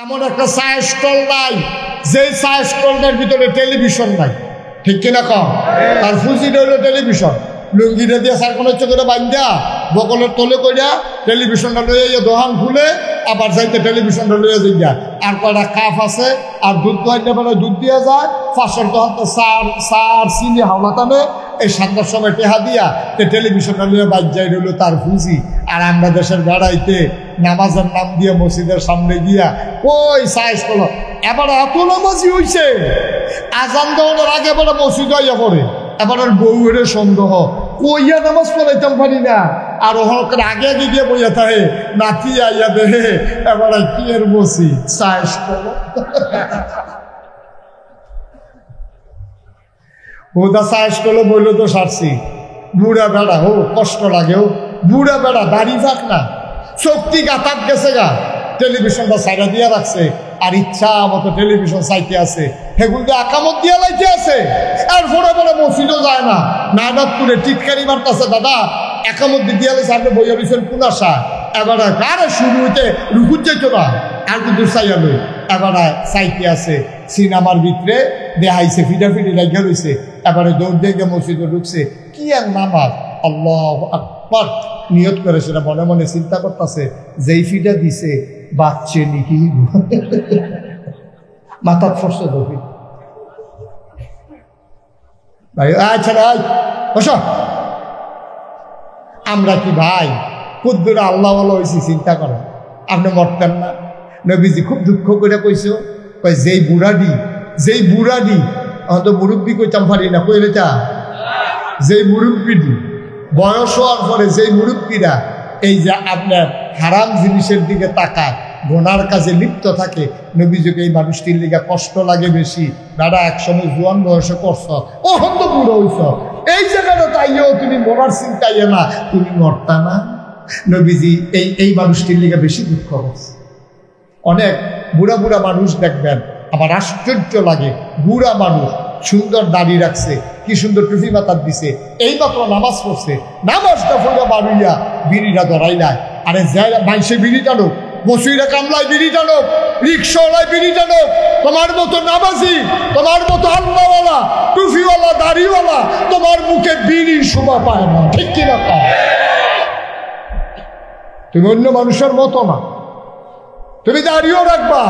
এমন একটা চায়ের স্টল নাই যে চায়ের স্টলটার ভিতরে টেলিভিশন নাই, ঠিক কিনা কম? আর ফুজিটা হইলো টেলিভিশন, লুঙ্গিটা দিয়ে সারকোন হচ্ছে করে বান্ধা বকলের তলে কইরা টেলিভিশনটা লইয়া দোকান খুলে আবার যাইতে টেলিভিশনটা লইয়া যাইয়া আর কয়টা কাপ আছে আর দুধ দোয়াইতে পারে দুধ দিয়ে যায় 500 দোকান সার চিনি হাওলা টানে এই 7টার সময় টেহা দিয়া টেলিভিশনটা লইয়া বাজ যাই রইল তার ফুজি। আর আমরা দেশের বেড়াইতে নামাজের নাম দিয়ে মসজিদের সামনে গিয়া ওই সাইজ করলো এবার এত নামাজি হইছে আজান দেওয়ার আগে এবার মসজিদ হইয়া পড়ে এবার বউয়ের সন্দেহ কইয়া নামাজ পড়াইতাম পারি না আর ওখানে আগে আগে গিয়ে বইয়া থাকে নাতি আইয়া দেহে এবার কি এর বসি সাইজ করলো ওদা সাইজ করলো বললো তো সারছি বুড়া বেড়া ও কষ্ট লাগে ও বুড়া বেড়া দাড়ি থাক না শক্তি গাতাপ গেছে গা টেলিভিশনটা সাইডা দিয়া রাখছে আর ইচ্ছা মতো টেলিভিশন চাইতে আছে সেগুলো আকামত দিয়া লাইতে আছে আর ফোনে ফোনে মসজিদও যায় না নাইবাদপুরে টিটকারি মারতেছে দাদা একামত দিয়া লাইছে আপনি বইয়া রয়েছেন কোন আশা এবার আরে শুরু হইতে রুকুত যাইতো না আর কিন্তু চাইয়া লই এবার চাইতে আছে সিনেমার ভিতরে দেখাইছে ফিটাফিটি লাগিয়ে রয়েছে এবারে দৌড় দিয়ে মসজিদে ঢুকছে কি আর নামাজ আল্লাহু আকবার নিয়ত করে সেটা মনে মনে চিন্তা করতেছে যেই ফিটা দিছে বাচ্চে নাকি মাথা ফসে ধরি ভাই আচ্ছা ভাই বসো আমরা কি ভাই কুদ্দুর আল্লাহ বলা হয়েছি চিন্তা করেন আপনি মরতেন না নবীজি খুব দুঃখ করে কইছো কই যেই বুড়াডি অত মুরব্বী কইতাম পারি না কইলে তা যেই মুরব্বীডি বয়স হওয়ার পরে যেই মুরব্বীরা এই যে আপনার হারাম জিনিসের দিকে তাকায় গোনার কাজে লিপ্ত থাকে নবীজিকে এই মানুষটির লিগে কষ্ট লাগে বেশি দাদা একসময় জোয়ান বয়সে করছ ও হন্ত বুড়ো হইছ এই জায়গাটা তাইও তুমি মরার চিন্তাইও না তুমি মরতা না নবীজি এই মানুষটির লিগে বেশি দুঃখ হচ্ছে অনেক বুড়া বুড়া মানুষ দেখবেন আমার আশ্চর্য লাগে বুড়া মানুষ সুন্দর দাড়ি রাখছে কি সুন্দর টুপি মাথার দিছে এইমাত্র নামাজ পড়ছে নামাজটা পড়ে বাড়ুইয়া বিড়িটা ধরাই নাই আরে মাইসে বিড়ি টানো বসুইরা কামলায় বিড়ি টানো রিক্সাওয়ালায় বিড়ি টানো তোমার মতো নামাজি তোমার মতো আল্লাহওয়ালা টুপিওয়ালা দাড়িওয়ালা তোমার মুখে বিড়ির শোভা পায় না ঠিক কিনা তুমি অন্য মানুষের মতো না তুমি দাড়িও রাখবা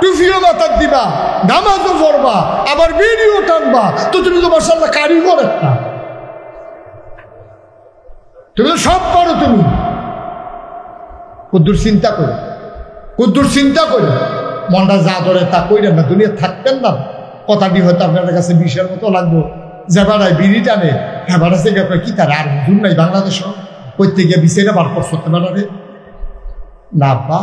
টুফিও মাথার দিবা নামাজও পড়বা আবার বিড়িও টানবা তো তুমি তো মাশাআল্লাহ কারিগর একটা তুমি তো সব পারো তুমি কুদ্দুর চিন্তা করে মনটা যা ধরে তা কইরেন না দুনিয়া থাকতেন না কথাটি হয়তো আপনার কাছে বিষের মতো লাগবো যে বেড়ায় বিড়ি টানে হ্যাঁ বেড়াচ্ছে কি তার আর হুজুর নাই বাংলাদেশ করতে গিয়ে বিষয়টা বার করছো বেড়ারে না বা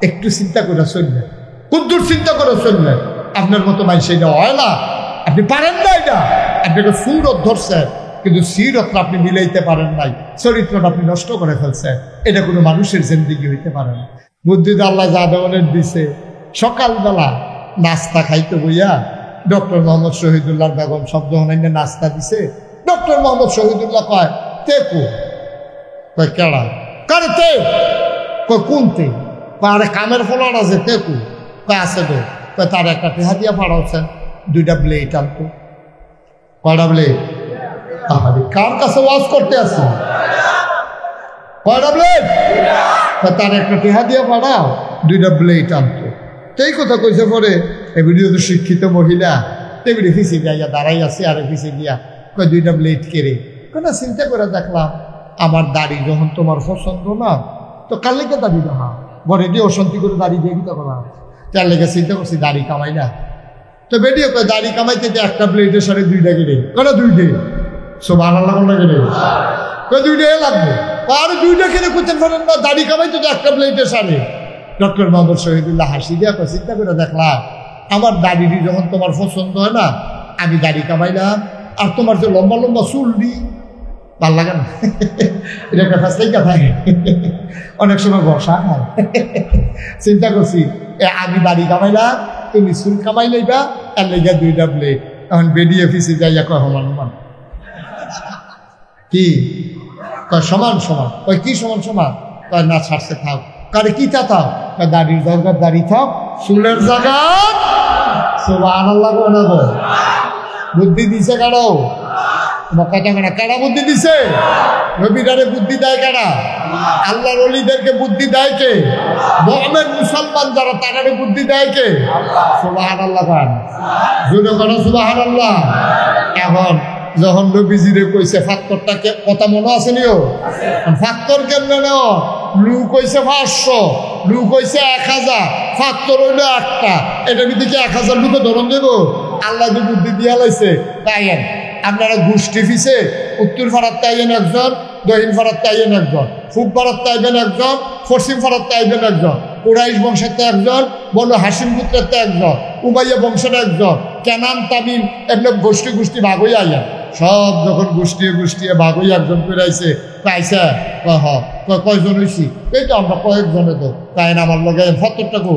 একটু চিন্তা করে চলবেন কুদ্দুর চিন্তা করে চলবেন আপনার মতো মানুষ এটা হয় না আপনি পারেন না এটা আপনাকে সুরত ধরছেন কিন্তু সিরতটা আপনি মিলাইতে পারেন নাই চরিত্রটা আপনি নষ্ট করে ফেলছেন এটা কোনো মানুষের জিন্দেগি হইতে পারে না বুদ্ধিতে আল্লাহ যা দেওয়ানের দিছে সকালবেলা নাস্তা খাইতে বইয়া ডক্টর মোহাম্মদ শহীদুল্লাহর বেগম শব্দ হনাইনে নাস্তা দিছে ডক্টর মোহাম্মদ শহীদুল্লাহ কয় তেকু কয় কেড়া কারে তে কয় কোন তে আরে কামের ফলন আছে তেকু কয় আছে তো কয় তার একটা টেহা দিয়া পাঠাচ্ছেন 2টা ব্লেড আনতো কয়টা ব্লেড কার কাছে ওয়াজ করতে আসছে কয়টা ব্লেড তার একটা টেহা দিয়ে পাঠাও 2টা ব্লেড আনতো এই কথা কইছে পরে এবিডি তো শিক্ষিত মহিলা এবিডি ফিসে গিয়া দাঁড়াই আছে আর ফিসে গিয়া কয় 2টা ব্লেড কেড়ে কেন চিন্তা করে দেখলাম আমার দাড়ি যখন তোমার পছন্দ না তো কার লেগে দাড়ি দেখা বরে দিয়ে অশান্তি করে দাড়ি দিয়ে দিতে পারা তার লেগে চিন্তা করছি দাড়ি কামাই না তো বেডিও কয় দাড়ি কামাইতে একটা ব্লেডের সাথে 2টা কেড়ে কেন 2টে সব আলাদা লাগে কয় 2টা লাগবে আর 2টা কেড়ে করতে পারেন না দাড়ি কামাইতে তো একটা ব্লেডের সাথে ডক্টর মোহাম্মদ শহীদুল্লাহ হাসি দিয়া চিন্তা করে দেখলাম আমার দাড়িটি যখন তোমার পছন্দ হয় না আমি দাড়ি কামাইলাম আর তোমার যে লম্বা লম্বা চুল দি ভাল লাগে না এটা একটা ফাঁসলাই কথা অনেক সময় বসা খায় চিন্তা করছি আমি দাড়ি কামাইলাম তুমি চুল কামাই লইবা আর লেগা 2টা ব্লেড এখন বেরিয়ে ফিসে যাইয়া কয় সমান কি কয় সমান কয় কি সমান কয় না ছাড়ছে থাও কারে কি তা দাড়ির জায়গায় দাড়ি থাক, চুলের জায়গা সুবহানাল্লাহ বলে না। বুদ্ধি দিছে কারো কথা না, কারা বুদ্ধি দিছে? নবীরারে বুদ্ধি দেয় কারা? আল্লাহর ওলিদেরকে বুদ্ধি দেয় কে? মুমিন মুসলমান যারা তারারে বুদ্ধি দেয় কে? সুবহানাল্লাহ খান জুড়ে করো সুবহানাল্লাহ। এখন যখন নবীজিরে কইছে ফাত্তরটাকে কথা মনে আছে নিও, ফাত্তর কেমনে নেও? লুক হইছে 500, লুক হইছে 1000, ফাত্তর হইল 8টা। এটা ভিতরে 1000 লুকে ধরন দেব? আল্লাহ যে বুদ্ধি দিয়া লাইছে তাই আপনারা গোষ্ঠী ফিসে উত্তর ফারাত তাইবেন একজন, দক্ষিণ ফারাত তাইবেন একজন, পূব ফারাত তাইবেন একজন, পশ্চিম ফারাত তাইবেন একজন, কুরাইশ বংশের একজন, বলো হাসিম পুত্রের একজন, উমাইয়া বংশের একজন, কেনান তামিম এমনি গোষ্ঠী গোষ্ঠী ভাগ হয়ে আইয়া। সব যখন গোষ্ঠী গোষ্ঠী ভাগ হয়ে একজন করে আইছে, পাইছে কয়জন হয়েছি? এই তো আমরা কয়েকজনে তো তাই না, আমার লগে ফাত্তরটা কো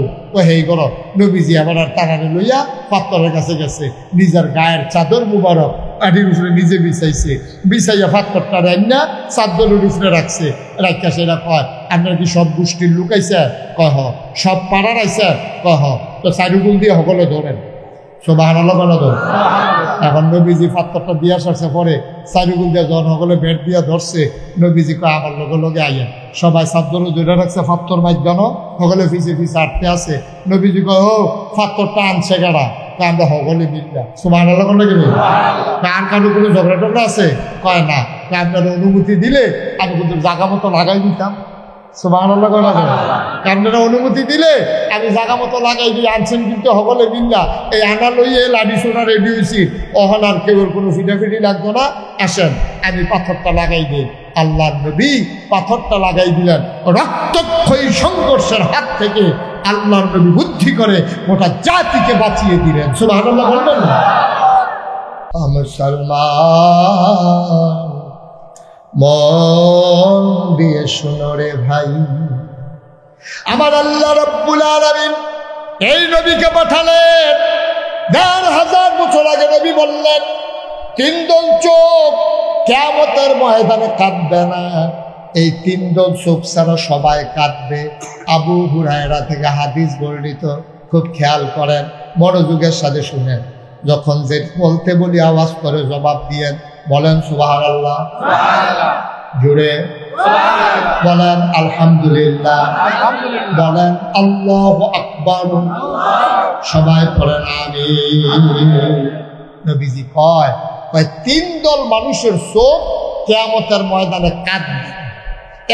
হেই করো। নবীজি আবার আর তারারে লইয়া ফাত্তরের কাছে গেছে, নিজের গায়ের চাদর মুবারক আডির উপরে নিজে বিছাইছে, বিছাইয়া ফাত্তরটা রান্না চাদরের উপরে রাখছে, রাখা সেটা কয় আপনার কি সব গোষ্ঠীর লোক আইছে? কহ সব পাড়ার আইছে? কহ তো চারুগুল দিয়ে সকলে ধরেন সুবহানাল্লাহ বলো তো। এখন নবীজি ফাত্তরটা দিয়া সারছে, পরে চারুগুল দিয়ে যখন সকলে বেড দিয়া ধরছে, নবীজি কয় আমার লগে লগে আইয়েন। সবাই চাদরও ধরে রাখছে, ফাত্তর মাইজানো সকলে ফিসে ফিসে আটতে আছে। নবীজি কয় ও ফাত্তরটা আনছে গাড়া, আমরা সকলে মিললা সুবহানাল্লাহ বলে গেল। আর কারো কোনো ঝগড়া টগড়া আছে? কয় না। আপনার অনুমতি দিলে আমি কিন্তু জাগা মতো লাগাই দিতাম সুবহানাল্লাহ বলা যায়। আপনারা অনুমতি দিলে আমি জাগা মতো লাগাই দিই। আনছেন কিন্তু সকলে মিল্লা, এই আনা লইয়ে লাডি সোনা রেডি হয়েছি, অহন আর কেউ কোনো ফিটাফিটি লাগতো না, আসেন আমি পাথরটা লাগাই দিই। আল্লাহর নবী পাথরটা লাগাই দিলেন, রক্তক্ষয়ী সংঘর্ষের হাত থেকে আল্লাহর নবী বুদ্ধি করে গোটা জাতিকে বাঁচিয়ে দিলেন সুবহানাল্লাহ বলবেন না? মুসলমান মন দিয়ে শুনো রে ভাই, আমার আল্লাহ রাব্বুল আলামিন এই নবীকে পাঠালেন ১,৫০০ বছর আগে। নবী বললেন ৩ দল চোখ কিয়ামতের ময়দানে কাঁদবে না, এই ৩ দল চোখ ছাড়া সবাই কাঁদবে। আবু হুরায়রা থেকে হাদিস বর্ণিত, খুব খেয়াল করেন, মনোযোগের সাথে শুনেন। যখন যে বলতে বলি আওয়াজ করে জবাব দিয়েন, বলেন সুবহানাল্লাহ, জুড়ে বলেন আলহামদুলিল্লাহ, বলেন আল্লাহু আকবার, সবাই পড়েন আমিন। নবীজি কয় ৩ দল মানুষের চোখ কিয়ামতের ময়দানে কাঁদবে।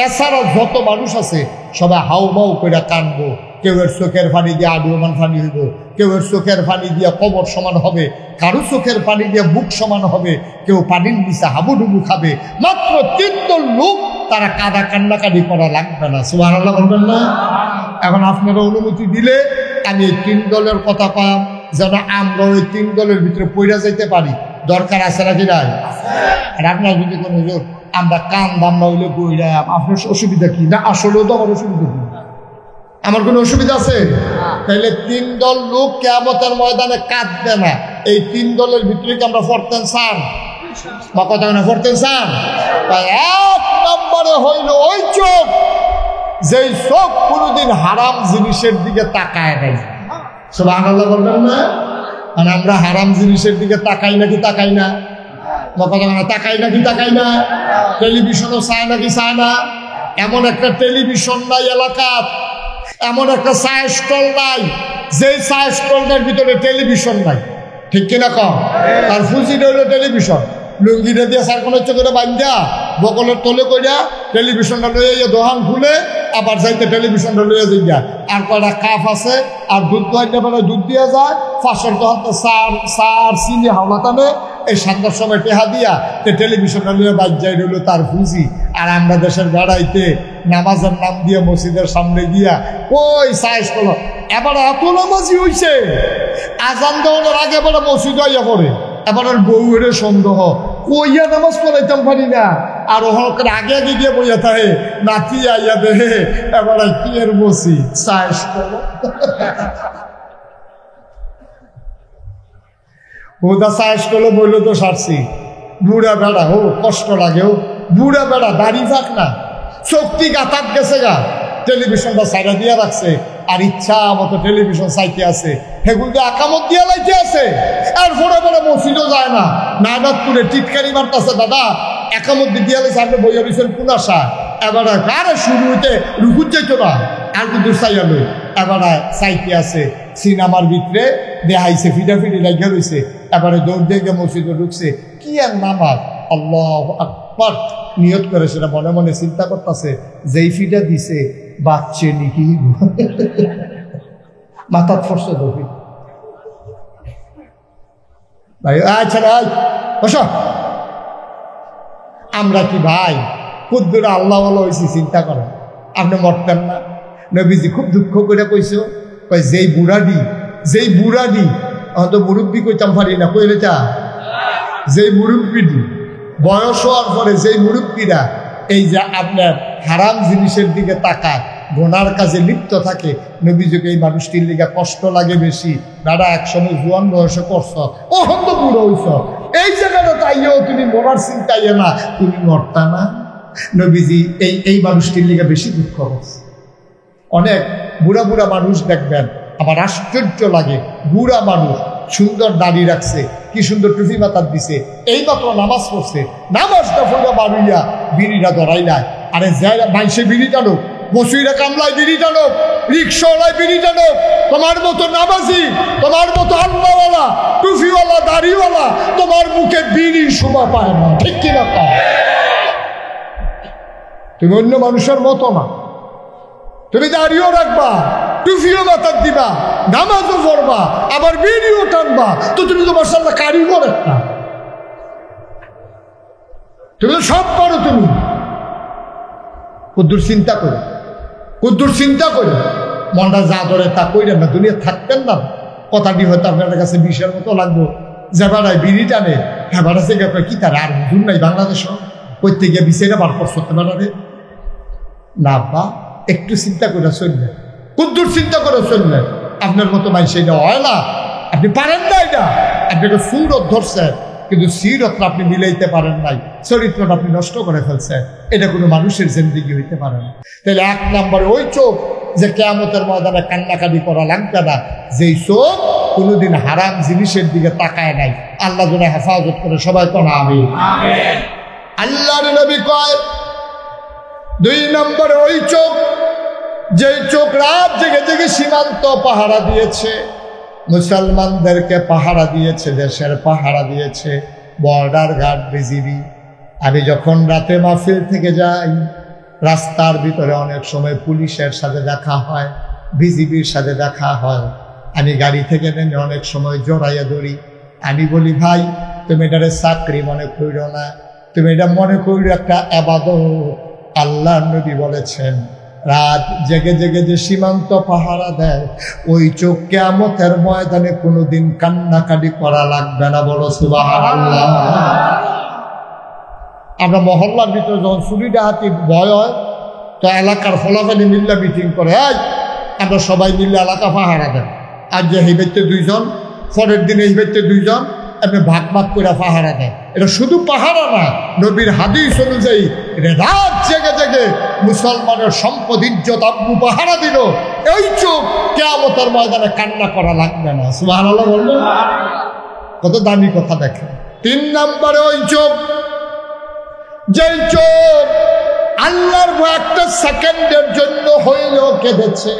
এছাড়া যত মানুষ আছে সবাই হাউমাউ করে কাঁদবো। কেউ এর চোখের পানি দিয়ে আডুমান পানি হইব, কেউ এর চোখের পানি দিয়ে কবর সমান হবে, কারো চোখের পানি দিয়ে বুক সমান হবে, কেউ পানির নিচে হাবুডুবু খাবে। মাত্র ৩ দল লোক, তারা কাদা কান্নাকাটি করা লাগবে না সুবহানাল্লাহ বলবেন না? এখন আপনারা অনুমতি দিলে আমি এই 3 দলের কথা পাম, যেন আমরা ওই 3 দলের ভিতরে পইরা যাইতে পারি। দরকার আছে নাকি নাই? আর আপনার যদি কোনো আমরা কান দাম্মা হইলে বইরা, আপনার অসুবিধা কি? না আসলেও তো আমার অসুবিধা কি? আমার কোনো অসুবিধা আছে? তাহলে 3 দল লোক কিয়ামতের ময়দানে কাঁদবে না। এই 3 দলের ভিতরে কি আমরা পড়তেন চান? বা কথা না পড়তেন চান? তাই 1 নম্বরে হইল ওই চোখ, যেই চোখ কোনোদিন হারাম জিনিসের দিকে তাকায় নাই সুবহানাল্লাহ বলবেন না? আর আমরা হারাম জিনিসের দিকে তাকাই নাকি তাকাই না? বা কথা না তাকাই নাকি তাকাই না? টেলিভিশনও চায় নাকি চায় না? এমন একটা টেলিভিশন নাই এলাকাত, এমন একটা চা স্টল নাই যেই চা স্টলটার ভিতরে টেলিভিশন নাই, ঠিক কিনা কম? তার ফুজিটা হইল টেলিভিশন, লুঙ্গিটা দিয়ে সারকোনের চোখে বান্ধা বকলের তলে কইরা টেলিভিশনটা লইয়া দোকান খুলে আবার যাইতে টেলিভিশনটা লইয়া যাইয়া। আর কয়টা কাপ আছে, আর দুধ দোয়াইতে পারে দুধ দিয়ে যায়, 500 দোকান সার চিনি হাওলা টানে, এই 7টার সময় টেহা দিয়া টেলিভিশনটা লইয়া বাদ যাই রইল তার ফুজি। আর আমরা দেশের বেড়াইতে নামাজের নাম দিয়ে মসজিদের সামনে গিয়া ওই সাইজ করল। এবার এত নামাজি হইছে, আজান দেওয়ার আগে এবার মসজিদ আইয়া পড়ে, এবার বউয়ের সন্দেহ, কইয়া নামাজ পড়াইতাম পারি না, আর ওখানে আগে আগে গিয়ে বইয়া থাকে, নাতি আইয়া দেহে এবার কি এর বসি সাইজ করো। ওদা সাইজ করলো বললো তো সারছি। বুড়া বেড়া ও কষ্ট লাগে, ও বুড়া বেড়া দাড়ি থাক না, শক্তি গাতাত গেছে গা, টেলিভিশনটা সাইডা দিয়ে রাখছে, আর ইচ্ছা মতো টেলিভিশন চাইতে আছে, সেগুলো দিয়ে আকামত দিয়া লাইতে আছে। এরপরে বলে মসজিদও যায় না, নাইবাদপুরে টিটকারি মারতেছে, দাদা একামত দিয়া লাইছে, আপনি বইয়া রয়েছেন কোন আশা? এবার আরে শুরু হইতে রুকুত যাইতো না, আর কিন্তু চাইয়া লই এবার চাইতে আছে। সিনেমার ভিতরে দেখাইছে, ফিটাফিটি লাগিয়ে রয়েছে, এবারে দৌড় দিয়ে মসজিদে ঢুকছে, কি আর নামাজ, আল্লাহু আকবার নিয়ত করে সেটা মনে মনে চিন্তা করতেছে, যেই ফিটা দিছে বাচ্চে নিকি মাথার ফসে ধরি ভাই। আচ্ছা ভাই বস, আমরা কি ভাই কুদ্দুরা আল্লাহ হয়েছি চিন্তা করেন? আপনি মরতেন না? নবীজি খুব দুঃখ করে কইছো, যেই বুড়াডি তো মুরব্বী কইতাম পারি না, কইলে চা যেই মুরব্বীডি বয়স হওয়ার পরে যেই মুরব্বীরা এই যে আপনার হারাম জিনিসের দিকে তাকায়, গোনার কাজে লিপ্ত থাকে, নবীজিকে এই মানুষটির লিগে কষ্ট লাগে বেশি। দাদা একসময় জোয়ান বয়সে করছ, ওহন তো বুড়ো হইছ, এই জায়গাটা তাইও তুমি মরার চিন্তাইয়ে না, তুমি মরতা না। নবীজি এই মানুষটির লিগে বেশি দুঃখ হচ্ছে। অনেক বুড়া বুড়া মানুষ দেখবেন, আবার আশ্চর্য লাগে, বুড়া মানুষ সুন্দর দাড়ি রাখছে, কি সুন্দর টুপি মাথার দিছে, এই মাত্র নামাজ পড়ছে, নামাজটা ফুলা বাড়ুইয়া বিড়িটা ধরাই নাই। আরে যাই মাইসে বিড়ি টানো, বসুইরা কামলায় বিড়ি টানো, রিক্সাওয়ালায় বিড়ি টানো, তোমার মতো নামাজি, তোমার মতো আল্লাহওয়ালা, টুপিওয়ালা, দাড়িওয়ালা তোমার মুখে বিড়ির শোভা পায় না, ঠিক কিনা? তুমি অন্য মানুষের মতো না, তুমি দাড়িও রাখবা, টুপিও মাথার দিবা, নামাজও পড়বা, আবার বিড়িও টানবা, তো তুমি তো মাশাআল্লাহ কারিগর একটা, তুমি তো সব পারো। তুমি কুদ্দুর চিন্তা করে মনটা যা ধরে তা কইরেন না, দুনিয়া থাকতেন না। কথাটি হয়তো আপনার কাছে বিষের মতো লাগবো, যে বেড়ায় বিড়ি টানে, হ্যাঁ বেড়াচ্ছে কি তার আর হুজুর নাই বাংলাদেশ, করতে গিয়ে বিষয়টা বার করতে বেড়াবে না। বা একটু চিন্তা করে চললেন, কুদ্দুর চিন্তা করে চললেন, আপনার মতো মানুষ এটা হয় না, আপনি পারেন না। এটা আপনাকে সুরত ধরছেন, কিন্তু সিরতটা আপনি মিলাইতে পারেন নাই, চরিত্রটা আপনি নষ্ট করে ফেলছেন। এটা কোনো মানুষের জিন্দেগি হইতে পারে না। তাহলে এক নম্বরে ওই চোখ যে কিয়ামতের ময়দানে কান্নাকাটি করা লাগবে না, যেই চোখ কোনোদিন হারাম জিনিসের দিকে তাকায় নাই। আল্লাহ যেন হেফাজত করে, সবাই কোন আমিন। আল্লাহর নবী কয় দুই নম্বরে ওই চোখ, যেই চোখ রাত জেগে জেগে সীমান্ত পাহারা দিয়েছে, মুসলমানদেরকে পাহারা দিয়েছে, দেশের পাহারা দিয়েছে, বর্ডার গার্ড, বিজিবি। আমি যখন রাতে মাহফিল থেকে যাই, রাস্তার ভিতরে অনেক সময় পুলিশের সাথে দেখা হয়, বিজিবির সাথে দেখা হয়। আমি গাড়ি থেকে নেমে অনেক সময় জড়াইয়া ধরি। আমি বলি, ভাই তুমি এটারে চাকরি মনে করিও না, তুমি এটা মনে করিও একটা ইবাদত। আল্লাহ নবী বলেছেন, রাত জেগে জেগে যে সীমান্ত পাহারা দেয়, ওই চোখ কিয়ামতের ময়দানে কোনোদিন কান্নাকাটি করা লাগবে না। বলো সুবহানাল্লাহ। আমরা মহল্লার ভিতরে যখন চুরি ডাকাতি ভয় হয়, তো এলাকার ফলাফলি মিল্লা মিটিং করে, আমরা সবাই মিললে এলাকা পাহারা দেন। আর যে এই ব্যক্তি দুইজন, পরের দিনে এই ব্যক্তি দুইজন, আপনি ভাগ ভাগ করে পাহারা দেয়। এটা শুধু পাহারা না, নবীর হাদিস অনুযায়ী রাত জেগে জেগে মুসলমানের সম্পদ, ইজ্জত, আব্বু পাহারা দিল। এই চোখ কিয়ামতের ময়দানে কান্না করা লাগবে না। সুবহানাল্লাহ বললেন, কত দামি কথা দেখেন। তিন নম্বরে ওই চোখ, যেই চোখ আল্লাহর একটা সেকেন্ডের জন্য হইলেও কেঁদেছে,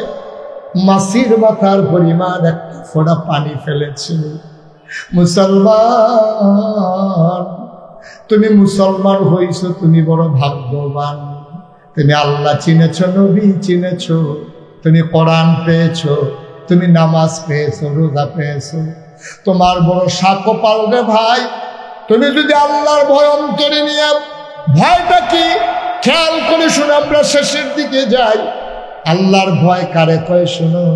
মাসির মাথার পরিমাণ একটা ফোঁটা পানি ফেলেছে। মুসলমান, তুমি মুসলমান হইছ, তুমি বড় ভাগ্যবান। তুমি আল্লাহ চিনেছ, নবী চিনেছ, তুমি কোরআন পেয়েছ, তুমি নামাজ পেয়েছো, রোজা পেয়েছো, তোমার বড় সাকোপাল রে ভাই। তুমি যদি আল্লাহর ভয় অন্তরে নিয়ে, ভয়টা কি খেয়াল করে শুনে আমরা শেষের দিকে যাই। আল্লাহর ভয় কারে কয় শুনো,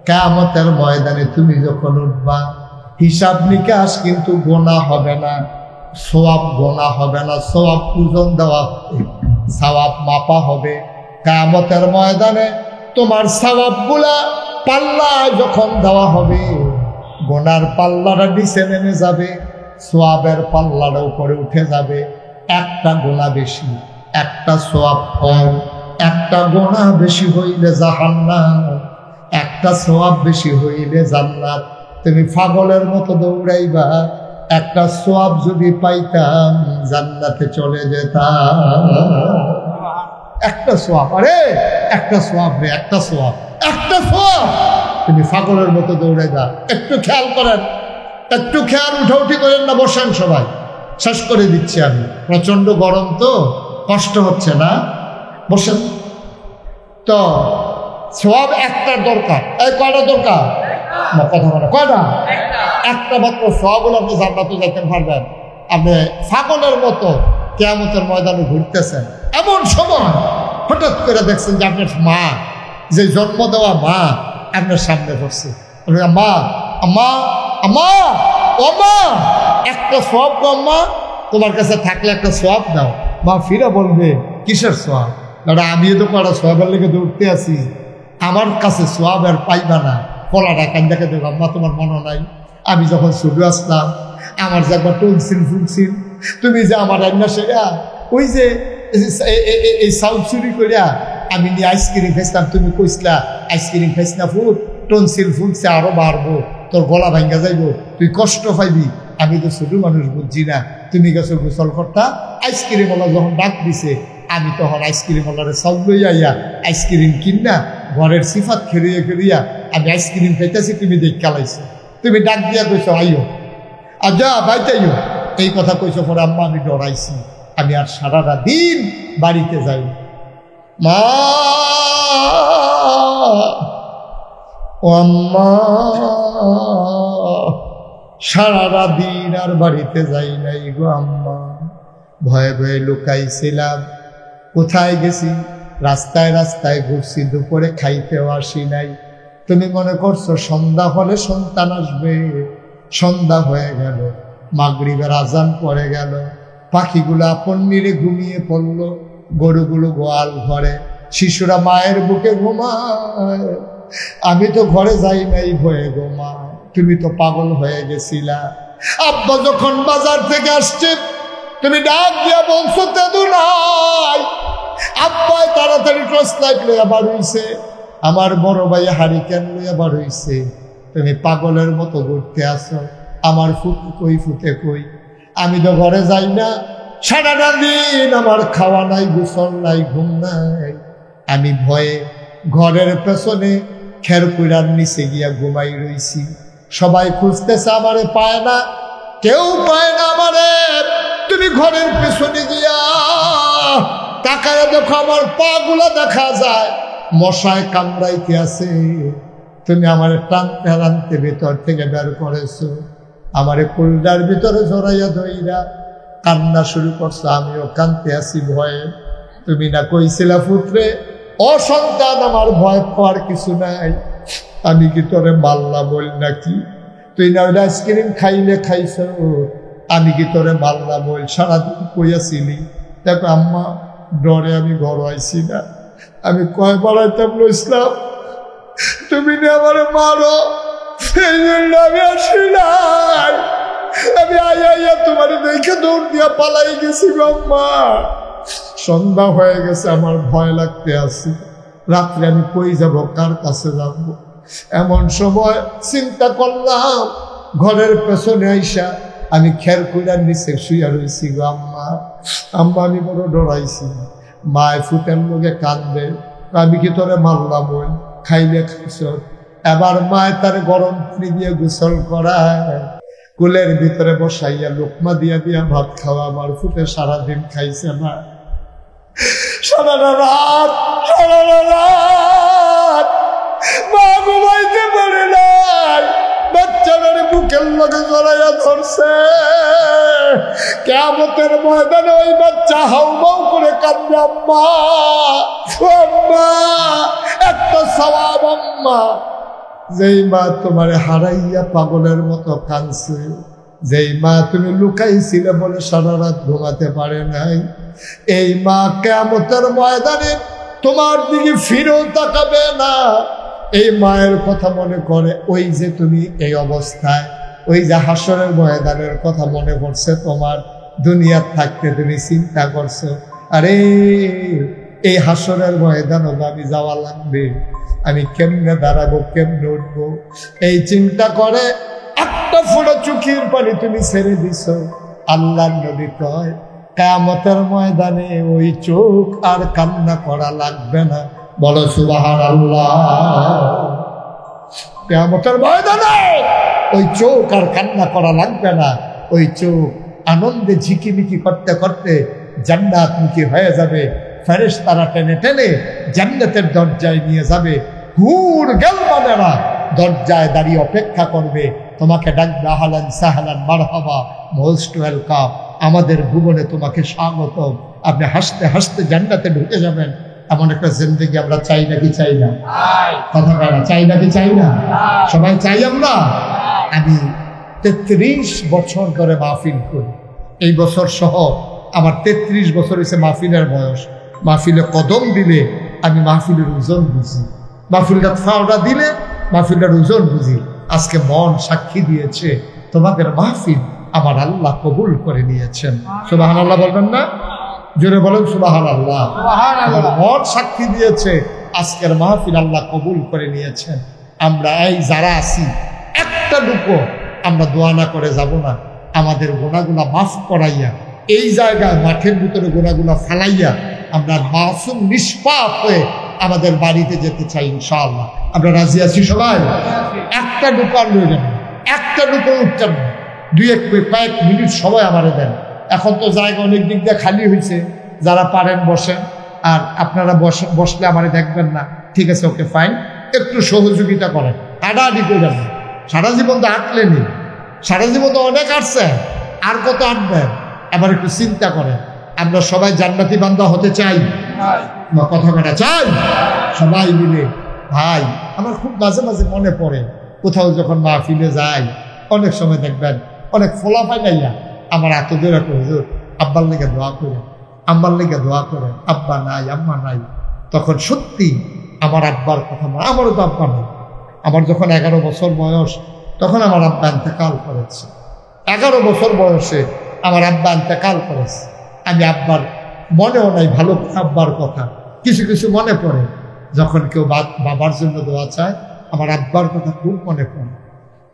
কিয়ামতের ময়দানে তুমি যখন উঠবা, হিসাব নিকাশ কিন্তু গোনা হবে না, সওয়াব গোনা হবে না, সওয়াব ওজন দেওয়া, সওয়াব মাপা হবে। কিয়ামতের ময়দানে তোমার সওয়াবগুলা পাল্লা যখন দেওয়া হবে, গোনার পাল্লাটা নিচে নেমে যাবে, সওয়াবের পাল্লাটা উপরে উঠে যাবে। একটা গোনা বেশি, একটা সওয়াব কম, একটা গোনা বেশি হইলে জাহান্নাম, একটা সওয়াব বেশি হইলে জান্নাত। তুমি পাগলের মতো দৌড়াইবা, একটা সওয়াব যদি পাইতাম জান্নাতে চলে যেতাম। একটা সওয়াব, আরে একটা সওয়াব রে, একটা সওয়াব, একটা সওয়াব। তুমি পাগলের মতো দৌড়াইবা। একটু খেয়াল করেন, একটু খেয়াল, উঠাউঠি করেন না, বসেন সবাই, শেষ করে দিচ্ছি আমি। প্রচন্ড গরম তো, কষ্ট হচ্ছে না, বসেন। তো সওয়াব একটার দরকার। এই কয়টা দরকার? কথা বলে কয়টা? একটা মাত্র সওয়াব হলে আপনি জান্নাতে যাইতে পারবেন। আপনি পাগলের মতো কিয়ামতের ময়দানে ঘুরতেছেন, এমন সময় হঠাৎ করে দেখছেন যে আপনার মা, যে জন্ম দেওয়া মা আপনার সামনে পড়ছে। মা, আম্মা, আম্মা, ও মা, একটা সওয়াব কম মা, তোমার কাছে থাকলে একটা সওয়াব দাও। মা ফিরে বলবে, কিসের সওয়াব? আমিও তো কটা সওয়াবের লেগে দৌড়তে আছি, আমার কাছে সওয়াব আর পাইবা না। কলাটা কান্দাকে দেবো, আম্মা তোমার মনে নাই আমি যখন ছোট আসলাম আমার যে একবার টনসিল ফুলছিল, তুমি যে আমার রান্না সেরা ওই যে এই সাউথ চুরি করিয়া আমি নিয়ে আইসক্রিম খাইছিলাম, তুমি কইসলা আইসক্রিম খাইস না ফুট, টনসিল ফুলছে আরো বাড়বো, তোর গলা ভাঙ্গা যাইবো, তুই কষ্ট পাইবি। আমি তো ছোট মানুষ বুঝছি না, তুমি গেছো গোসল করতা, আইসক্রিম ওলা যখন ডাক দিছে আমি তখন আইসক্রিম ওলারে চাউল লইয়া আইয়া আইসক্রিম কিনা ঘরের সিফাত খেলিয়ে খেলিয়া আমি আইসক্রিম খাইতেছি, তুমি দেখ কালাইছো, তুমি ডাক দিয়া কইছো আইও, আর যা বাইতাইও, এই কথা কইছো। পরে আম্মা আমি ডরাইছি, আমি আর সারাটা দিন বাড়িতে যাই। মা, ও আম্মা, সারাটা দিন আর বাড়িতে যাই নাই গো আম্মা, ভয়ে ভয়ে লুকাইছিলাম। কোথায় গেছি? রাস্তায় রাস্তায় ঘুরছি, দুপুরে খাইতেও আসি নাই। তুমি মনে করছো সন্ধ্যা হলে সন্তান আসবে? সন্ধ্যা হয়ে গেল, মাগরিবের আজান পড়ে গেল, পাখিগুলো আপন নিরে ঘুমিয়ে পড়ল, গরুগুলো গোয়াল ঘরে, শিশুরা মায়ের বুকে ঘুমায়। আমি তো ঘরে যাই নাই ভয়ে গো মা, তুমি তো পাগল হয়ে গেছিলা। আব্বা যখন বাজার থেকে আসছে তুমি ডাক দিয়া বলছো তেদু নাই। আব্বাই তাড়াতাড়ি টর্চ লাইট লইয়া বার হইছে, আমার বড় ভাই হারিকেন লইয়া বার হইছে। তুমি পাগলের মতো ঘুরতে আসো, আমার ফুটে কই, ফুটে কই? আমি তো ঘরে যাই না, সারাটা দিন আমার খাওয়া নাই, গোসল নাই, ঘুম নাই। আমি ভয়ে ঘরের পেছনে খেরকুড়ার নিচে গিয়া ঘুমাই রইছি। সবাই খুঁজতেছে, আমারে পায় না, কেউ পায় না আমারে। তুমি ঘরের পেছনে গিয়া তাকায় দেখো আমার পা গুলা দেখা যায় মশায় কামড়াইতে আছে। তুমি আমার টানতে টানতে ভিতর থেকে বের করেছো, আমারে কুলডার ভিতরে জড়াইয়া ধইরা কান্না শুরু করছো। আমিও কাঁদতে আছি ভয়ে। তুমি না কইছিলা পুত্রে, অসন্তান আমার ভয় পাওয়ার কিছু নাই, আমি কি তোরে মাল্লা বল নাকি? তুই না ওই আইসক্রিম খাইলে খাইছ, আমি কি তোরে মাল্লা বল? সারাদিন কইয়াছিলি। দেখো আম্মা, ডরে আমি ঘর আইছি না, আমি কয় বাড়াইতাম ইসলাম, তুমি না আমার মারো, এই জন্য আমি আসি নাই। আমি আইয়া তোমার দেখে দৌড় দিয়া পালাই গেছি গো আম্মা। সন্ধ্যা হয়ে গেছে, আমার ভয় লাগতে আছে, রাত্রে আমি কই যাব, কার কাছে যাব? এমন সময় চিন্তা করলাম, ঘরের পেছনে আইসা আমি খেরকুড়ার নিচে শুইয়া রয়েছি গো আম্মা। আম্মা আমি বড় ডরাইছি। মায় ফুটের লোকে কান্দে, আমি কি তোরে মারলাম? বই খাইলে খাইছ। এবার মায় তার গরম পানি দিয়ে গোসল করায়, কুলের ভিতরে বসাইয়া লোকমা দিয়া দিয়া ভাত খাওয়া। আমার ফুটে সারাদিন খাইছে না, সারাটা রাত মা ঘুমাইতে পারে নাই, বাচ্চাটারে বুকের লগে জড়াইয়া ধরছে। কিয়ামতের ময়দানে ওই বাচ্চা হাউমাউ করে কাঁদবে, আম্মা, আম্মা, একটা সওয়াব আম্মা। যেই মা তোমারে হারাইয়া পাগলের মতো কাঁদছে, যেই মা তুমি লুকাইছিলে বলে সারা রাত ঘুমাতে পারে নাই, এই মা কিয়ামতের ময়দানে তোমার দিকে ফিরেও তাকাবে না। এই মায়ের কথা মনে করে, ওই যে তুমি এই অবস্থায়, ওই যে হাসরের ময়দানের কথা মনে পড়ছে তোমার। দুনিয়ার থাকতে তুমি চিন্তা করছো, আরে এই হাসরের ময়দানও আমি যাওয়া লাগবে, আমি কেমনে দাঁড়াবো, কেমনে উঠবো, এই চিন্তা করে একটা ফোঁটা চোখের পানি তুমি ছেড়ে দিছো। আল্লাহর নবী কয় কিয়ামতের ময়দানে ওই চোখ আর কান্না করা লাগবে না। বলো সুবহানাল্লাহ। কিয়ামতের ময়দানে ওই চোখ আর কান্না করা লাগবে না। ওই চোখ আনন্দে ঝিকিমিকি করতে করতে জান্নাতমুখী হয়ে যাবে। ফেরেশতারা টেনে টেনে জান্নাতের দরজায় নিয়ে যাবে। হুর গেলমানেরা দরজায় দাঁড়িয়ে অপেক্ষা করবে, তোমাকে ডাকবে আহলান সাহলান মারহাবা, মোস্ট ওয়েলকাম, আমাদের ভুবনে তোমাকে স্বাগতম। আপনি হাসতে হাসতে জান্নাতে ঢুকে যাবেন। এমন একটা জিন্দেগি আমরা চাই নাকি চাই না? কথা বলা চাই নাকি চাই না? সবাই চাই আমরা। আমি 33 বছর ধরে মাহফিল করি। এই বছর সহ আমার 33 বছর হয়েছে মাহফিলের বয়স। মাহফিলে কদম দিলে আমি মাহফিলের ওজন বুঝি, মাহফিলটা ফাওড়া দিলে মাহফিলের ওজন বুঝি। আজকে মন সাক্ষী দিয়েছে তোমাদের মাহফিল আমার আল্লাহ কবুল করে নিয়েছেন। সুবহানাল্লাহ বলবেন না? জোরে বলেন সুবহানাল্লাহ। মন সাক্ষী দিয়েছে আজকের মাহফিল আল্লাহ কবুল করে নিয়েছেন। আমরা এই যারা আছি একটা লুকো আমরা দোয়া না করে যাব না। আমাদের গোনাগুলা মাফ করাইয়া এই জায়গায় মাঠের ভিতরে গোনাগুলা ফালাইয়া আমরা মাসুম নিষ্পাপ হয়ে আমাদের বাড়িতে যেতে চাই ইনশাআল্লাহ। আমরা রাজি আছি সবাই? একটা লুকো আর লইলেন, একটা লুকো উঠছেন না। কয়েক মিনিট সময় আমারে দেন। এখন তো জায়গা অনেক দিক দিয়ে খালি হয়েছে, যারা পারেন বসেন। আর আপনারা বসলে আমারে দেখবেন না, ঠিক আছে, ওকে ফাইন, একটু সহযোগিতা করেন। হাঁটাহাঁটি করবেন না। সারা জীবন তো হাঁটলেনি, সারা জীবন তো অনেক হাঁটছেন, আর কত হাঁটবেন? এবার একটু চিন্তা করেন। আমরা সবাই জান্নাতি বান্দা হতে চাই, কথা বলা চাই সবাই মিলে। ভাই আমার খুব মাঝে মাঝে মনে পড়ে, কোথাও যখন মাহফিলে যাই অনেক সময় দেখবেন অনেক ফোলাফাই নাইয়া আমার আতদের একটা হুজুর আব্বার লেগে দোয়া করে, আম্মার লেগে দোয়া করে, আব্বা নাই আম্মা নাই। তখন সত্যি আমার আব্বার কথা, আমারও তো আব্বা নাই। আমার যখন 11 বছর বয়স তখন আমার আব্বা ইন্তেকাল করেছে। 11 বছর বয়সে আমার আব্বা ইন্তেকাল করেছে। আমি আব্বার মনেও নাই ভালো আব্বার কথা, কিছু কিছু মনে পড়ে। যখন কেউ বাবার জন্য দোয়া চায় আমার আব্বার কথা খুব মনে পড়ে।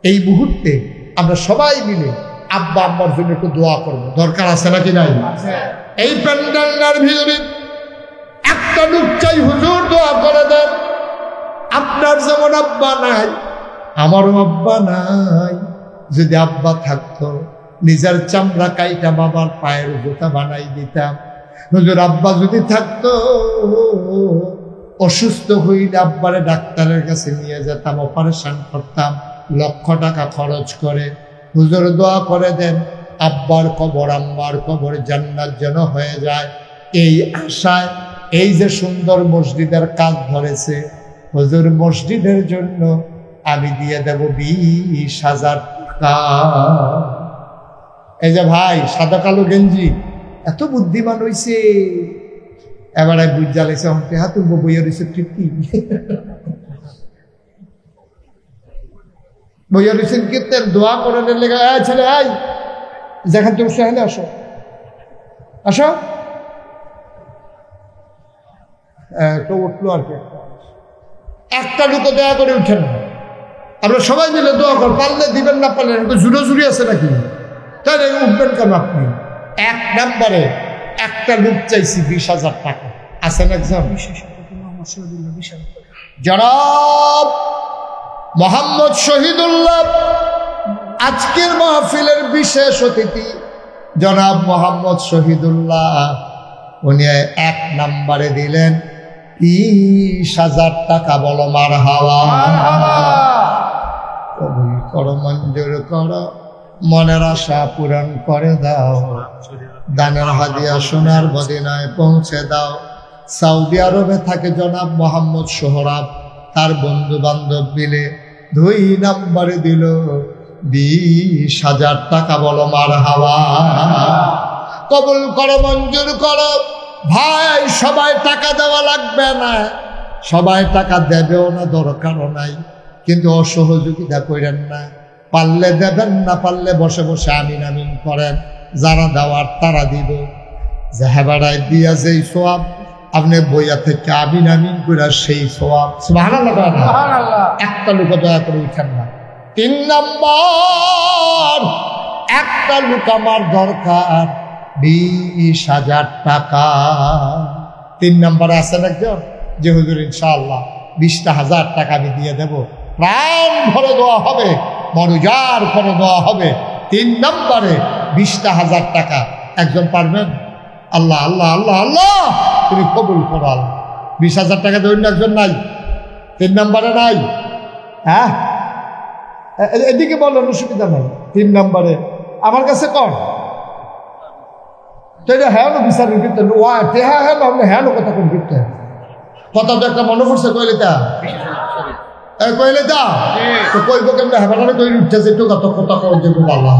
এই মুহূর্তে আমরা সবাই মিলে আব্বা আব্বার জন্য একটু দোয়া করবো, দরকার আছে নাকি নাই? এই প্যান্ডেলটার ভিতরে একটা লোক চাই, হুজুর দোয়া করে দেন। আপনার যেমন আব্বা নাই আমারও আব্বা নাই। যদি আব্বা থাকতো নিজের চামড়া কাইটা বাবার পায়ের জুতা বানাই দিতাম। হুজুর আব্বা যদি থাকতো অসুস্থ হইলে আব্বারে ডাক্তারের কাছে নিয়ে যেতাম, অপারেশন করতাম, লক্ষ টাকা খরচ করে। হুজুর দোয়া করে দেন আব্বার কবর আম্মার কবর জান্নাত যেন হয়ে যায়। এই আশায় এই যে সুন্দর মসজিদের কাজ ধরেছে, হুজুর মসজিদের জন্য আমি দিয়ে দেব 20,000 টাকা। এই যে ভাই সাদা কালো গেঞ্জি এত বুদ্ধিমান হইছে, এবারে বুঝা লেছে অন্তে হাত বইয়া রয়েছে তৃপ্তি বইয়া রয়েছেন কীর্তেন দোয়া করানোর লেগে। ছেলে আই যেখান থেকে উঠছে আসো আসো, তো উঠলো আর কি। একটা লোক দয়া করে উঠেন না, আমরা সবাই মিলে দোয়া কর, পারলে দিবেন না পারলেন একটু জুড়োজুড়ি আছে নাকি, তাহলে উঠবেন কেন আপনি? 1 নম্বরে একটা লোক চাইছি 20,000 টাকা। আছেন একজন জনাব মোহাম্মদ শহীদুল্লাহ, আজকের মাহফিলের বিশেষ অতিথি জনাব মোহাম্মদ শহীদুল্লাহ। উনি 1 নম্বরে দিলেন 30,000 টাকা। বলো মারহাবা। কবুল করো, মঞ্জুর করো, মনের আশা পূরণ করে দাও, দানের হাদিয়া সোনার মদিনায় পৌঁছে দাও। সৌদি আরবে থাকে জনাব মোহাম্মদ সোহরাব, তার বন্ধু বান্ধব মিলে 2 নম্বরে দিল 20,000 টাকা। বলো মারহাবা। কবুল করো, মঞ্জুর করো। ভাই সবাই টাকা দেওয়া লাগবে না, সবাই টাকা দেবেও না, দরকারও নাই, কিন্তু অসহযোগিতা করেন না। পারলে দেবেন, না পারলে বসে বসে আমিন আমিন করেন। যারা দেওয়ার তারা দিব। জাহেবাড়ায় দিয়া যেই সোয়াব আপনি বইয়া থেকে আমিন আমিন করে সেই সওয়াব সুবহানাল্লাহ সুবহানাল্লাহ একটা লোক দয়া করে উঠেন না। 3 নাম্বার, একটা লোক আমার দরকার 20,000 টাকা। 3 নাম্বারে আছেন একজন যে হুজুর ইনশাআল্লাহ 20,000 টাকা আমি দিয়ে দেব, প্রাণ ভরে দেওয়া হবে, মরুজার করে দেওয়া হবে। 3 নাম্বারে 20,000 টাকা একজন পারবেন? আল্লাহ আল্লাহ আল্লাহ আল্লাহ তুমি কবুল করো আল্লাহ। 20,000 টাকা ধরুন একজন নাই, 3 নাম্বারে নাই। হ্যাঁ এদিকে বলেন, অসুবিধা নাই। 3 নাম্বারে আমার কাছে কর তো এটা হ্যাঁ বিচারের ভিতরে হ্যাঁ হ্যাঁ আমরা হ্যাঁ কথা কোন ভিতরে কথা তো একটা মনে পড়ছে কইলে তা কইলে তা তো কইব কেমন হ্যাঁ কইলে উঠতেছে একটু কত কথা কর যে আল্লাহ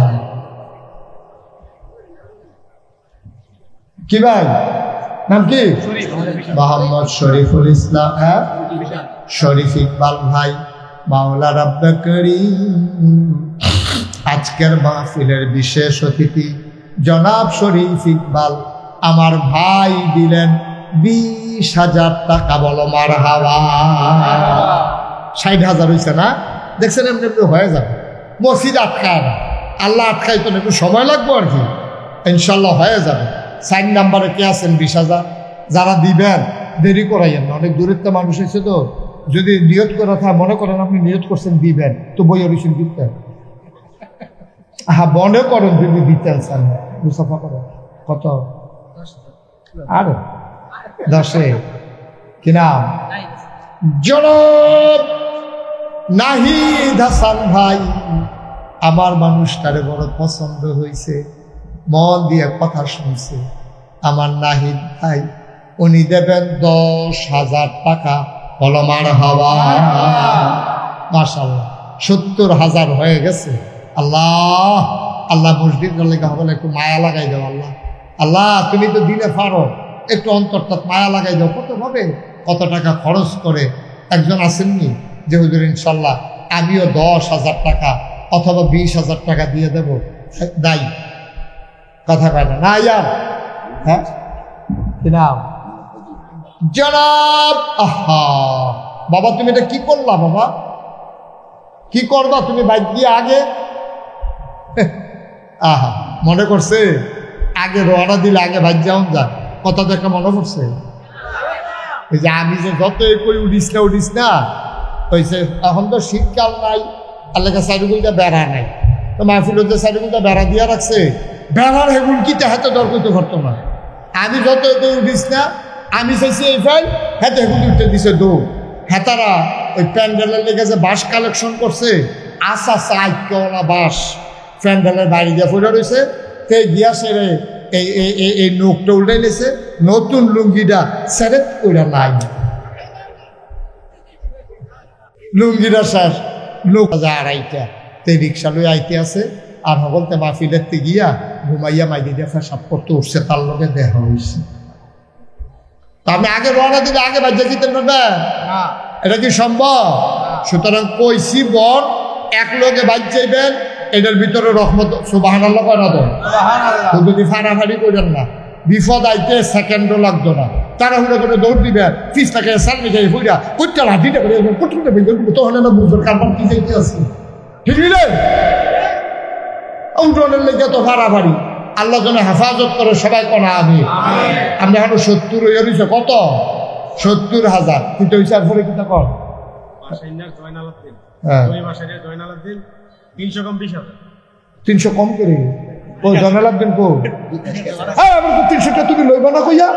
কি ভাই নাম কি? মোহাম্মদ শরীফুল ইসলাম। হ্যাঁ শরীফ ইকবাল ভাই, মাওলা রাব্বে করিম। আজকের মাহফিলের বিশেষ অতিথি জনাব শরীফ ইকবাল আমার ভাই দিলেন 20,000 টাকা। বলো মারহাবা। 60,000 হয়েছে না? দেখছেন এমনি একটু হয়ে যাবে। মসজিদ আটকায় না, আল্লাহ আটকাই তো একটু সময় লাগবে আর কি, ইনশাল্লাহ হয়ে যাবে। 4 নাম্বারে কে আছেন 20,000? যারা দিবেন দেরি করাইয়েন না, অনেক দূরের তো মানুষ এসে তো যদি নিয়ত করা থাকে মনে করেন আপনি নিয়ত করছেন দিবেন তো বই অরিশন দিতেন। হ্যাঁ মনে করেন যদি দিতেন স্যার মুসাফা করেন কত আর 10-এ কি নাম? জনাব নাহিদ হাসান ভাই আমার মানুষটারে বড় পছন্দ হয়েছে, মন দিয়ে কথা শুনছে। আমার নাহিদ ভাই উনি দেবেন 10,000 টাকা। বলো মারহাবা। মাশাআল্লাহ 70,000 হয়ে গেছে। আল্লাহ আল্লাহ মসজিদ লেগে হবে একটু মায়া লাগাই দাও আল্লাহ। আল্লাহ তুমি তো দিলে পারো, একটু অন্তরটা মায়া লাগাই দাও। কত ভাবে কত টাকা খরচ করে একজন আসেননি যে হুজুর ইনশাল্লাহ আমিও 10,000 টাকা অথবা 20,000 টাকা দিয়ে দেব। দায়ী কথা কয় না না ইয়ার। হ্যাঁ কি নাম? জনাব আহা বাবা তুমি এটা কি করলা বাবা? কি করবা তুমি বাইক দিয়ে আগে? আহা মনে করছে আগে রওনা দিলে আগে ভাই যাও যা, কথা তো একটা মনে পড়ছে। ওই যে আমি যে যতই কই উঠিস না হয়েছে, এখন তো শীতকাল নাই, আল্লাহ সাইডগুলটা বেড়া নাই, তো মাহফিলের যে সাইডগুলটা বেড়া দিয়ে রাখছে, বেড়ার হেগুল কি হাতে দর করতে পারতো না। আমি যত কই উঠিস না আমি চাইছি এই ফাইল হাতে হেগুলি উঠতে দিছে দৌ হেতারা ওই প্যান্ডেলের লেগে যে বাঁশ কালেকশন করছে, আশা চাইকলা বাঁশ প্যান্ডেলের বাইরে দিয়ে ফুটে রয়েছে, তে গিয়া সেরে এই নোকটা উল্টাই নিয়েছে, নতুন লুঙ্গিটা সেরেট করে নাই, লুঙ্গিটা শেষ। লোক 2:30 তে রিক্সা লই আইতে আছে, আর সকলতে মাহফিলেতে গিয়া ঘুমাইয়া মাইদি দিয়ে পেশাব করতে উঠছে, তার লগে দেখা হয়েছে। তা আমি আগে রওনা দিলে আগে বাজ্যা দিতে পারবে? এটা কি সম্ভব? সুতরাং কইছি বন এক লোকে বাদ যাইবেন, এটার ভিতরে রহমত সুবহানাল্লাহ করা দেন। যদি ফাড়াফাড়ি করেন না, বিপদ আইতে সেকেন্ডও লাগতো না, তারা হুড়ে করে দৌড় দিবেন, ফিস থাকে সামনে যাই হুইরা কুটটা হাঁটিটা করে কুটুতে তখন না বুঝবেন কারণ কি যাইতে আছে, ঠিক রে? উঠনের লেগে তো ফাড়াফাড়ি, আল্লাহ যেন হেফাজত করে সবাই কোনা আমি। আমরা এখন 70 হয়ে রয়েছে, কত 70,000 কিন্তু ওই চার ফলে কিনা কর 300 কম করে ও জয়নাল আব্দিন কো হ্যাঁ আমার তো 300টা তুমি লইবা না কইয়া?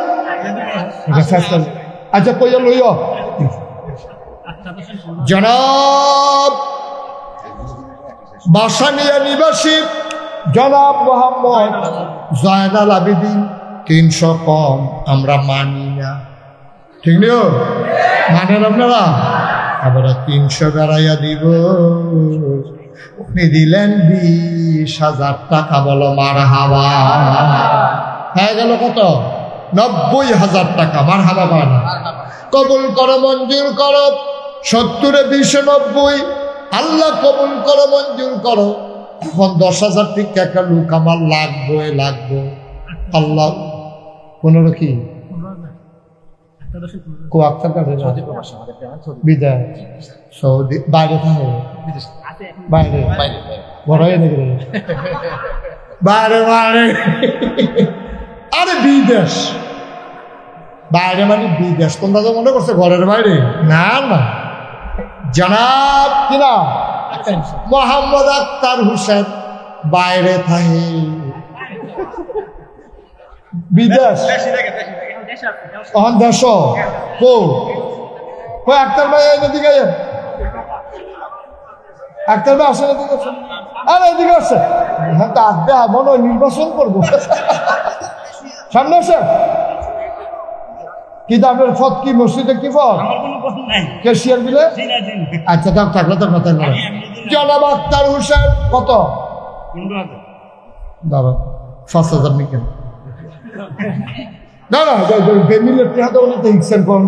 আচ্ছা কইয়া লইয়া। জনাব বাসানিয়া নিবাসী জনাব মোহাম্মদ জয়নাল আবেদিন 300 কম আমরা মানি না, ঠিক নিও মানেন আপনারা? আবার 300 বেড়াইয়া দিব, উনি দিলেন 20,000 টাকা। বলো মারহাবা। হয়ে গেল কত? 90,000 টাকা। মারহাবা বানা কবুল করো, মঞ্জুর করো। 70 20 90 আল্লাহ কবুল করো, মঞ্জুর করো। এখন 10,000 থেকে একটা লোক আমার লাগবে আল্লাহ 15 কি কো আক্তার কাছে বিদায় সৌদি বাইরে থাকে বাইরে বড় হয়ে নাকি বাইরে বাইরে আরে বিদেশ বাইরে মানে বিদেশ তোমরা তো মনে করছো ঘরের বাইরে না না জনাব কিনা মোহাম্মদ আক্তার হোসেন বাইরে থাকে বিদেশ তখন দেশ কই আক্তার ভাই এদিকে আক্তার ভাই আসলে এদিকে আরে এদিকে আসছে হ্যাঁ তো আসবে মনে হয় নির্বাচন করবো সামনে আসে কি আপনার ফত কি মসজিদে কি ফত কেশিয়ার বিলে আচ্ছা দাম থাকলে তো কথা না জনাব আক্তার হোসেন কত দাদা 5,000 নিকেন না না ফ্যামিলির টিহাতে বলে তো ইকসেন করুন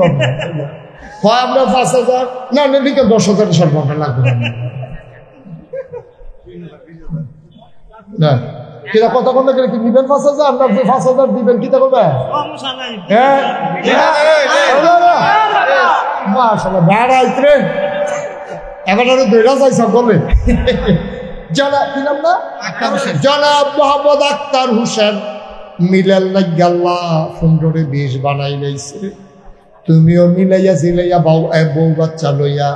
হয় আমরা 5,000 না নিকেন 10,000 সর্বটা লাগবে না কিনা কথা বলতে গেলে কি নিবেন 5,000 আপনার 5,000 দিবেন কিতা করবে হ্যাঁ মাশাআল্লাহ বেড়াইত রে এবার আরো দইরা যাই সব বলে জনাব কি নাম না জনাব মোহাম্মদ আক্তার হোসেন মিলাল লাগিয়াল্লাহ সুন্দরে 20 বানাই লাইছে তুমিও মিলাইয়া জিলাইয়া বউ বাচ্চা লইয়া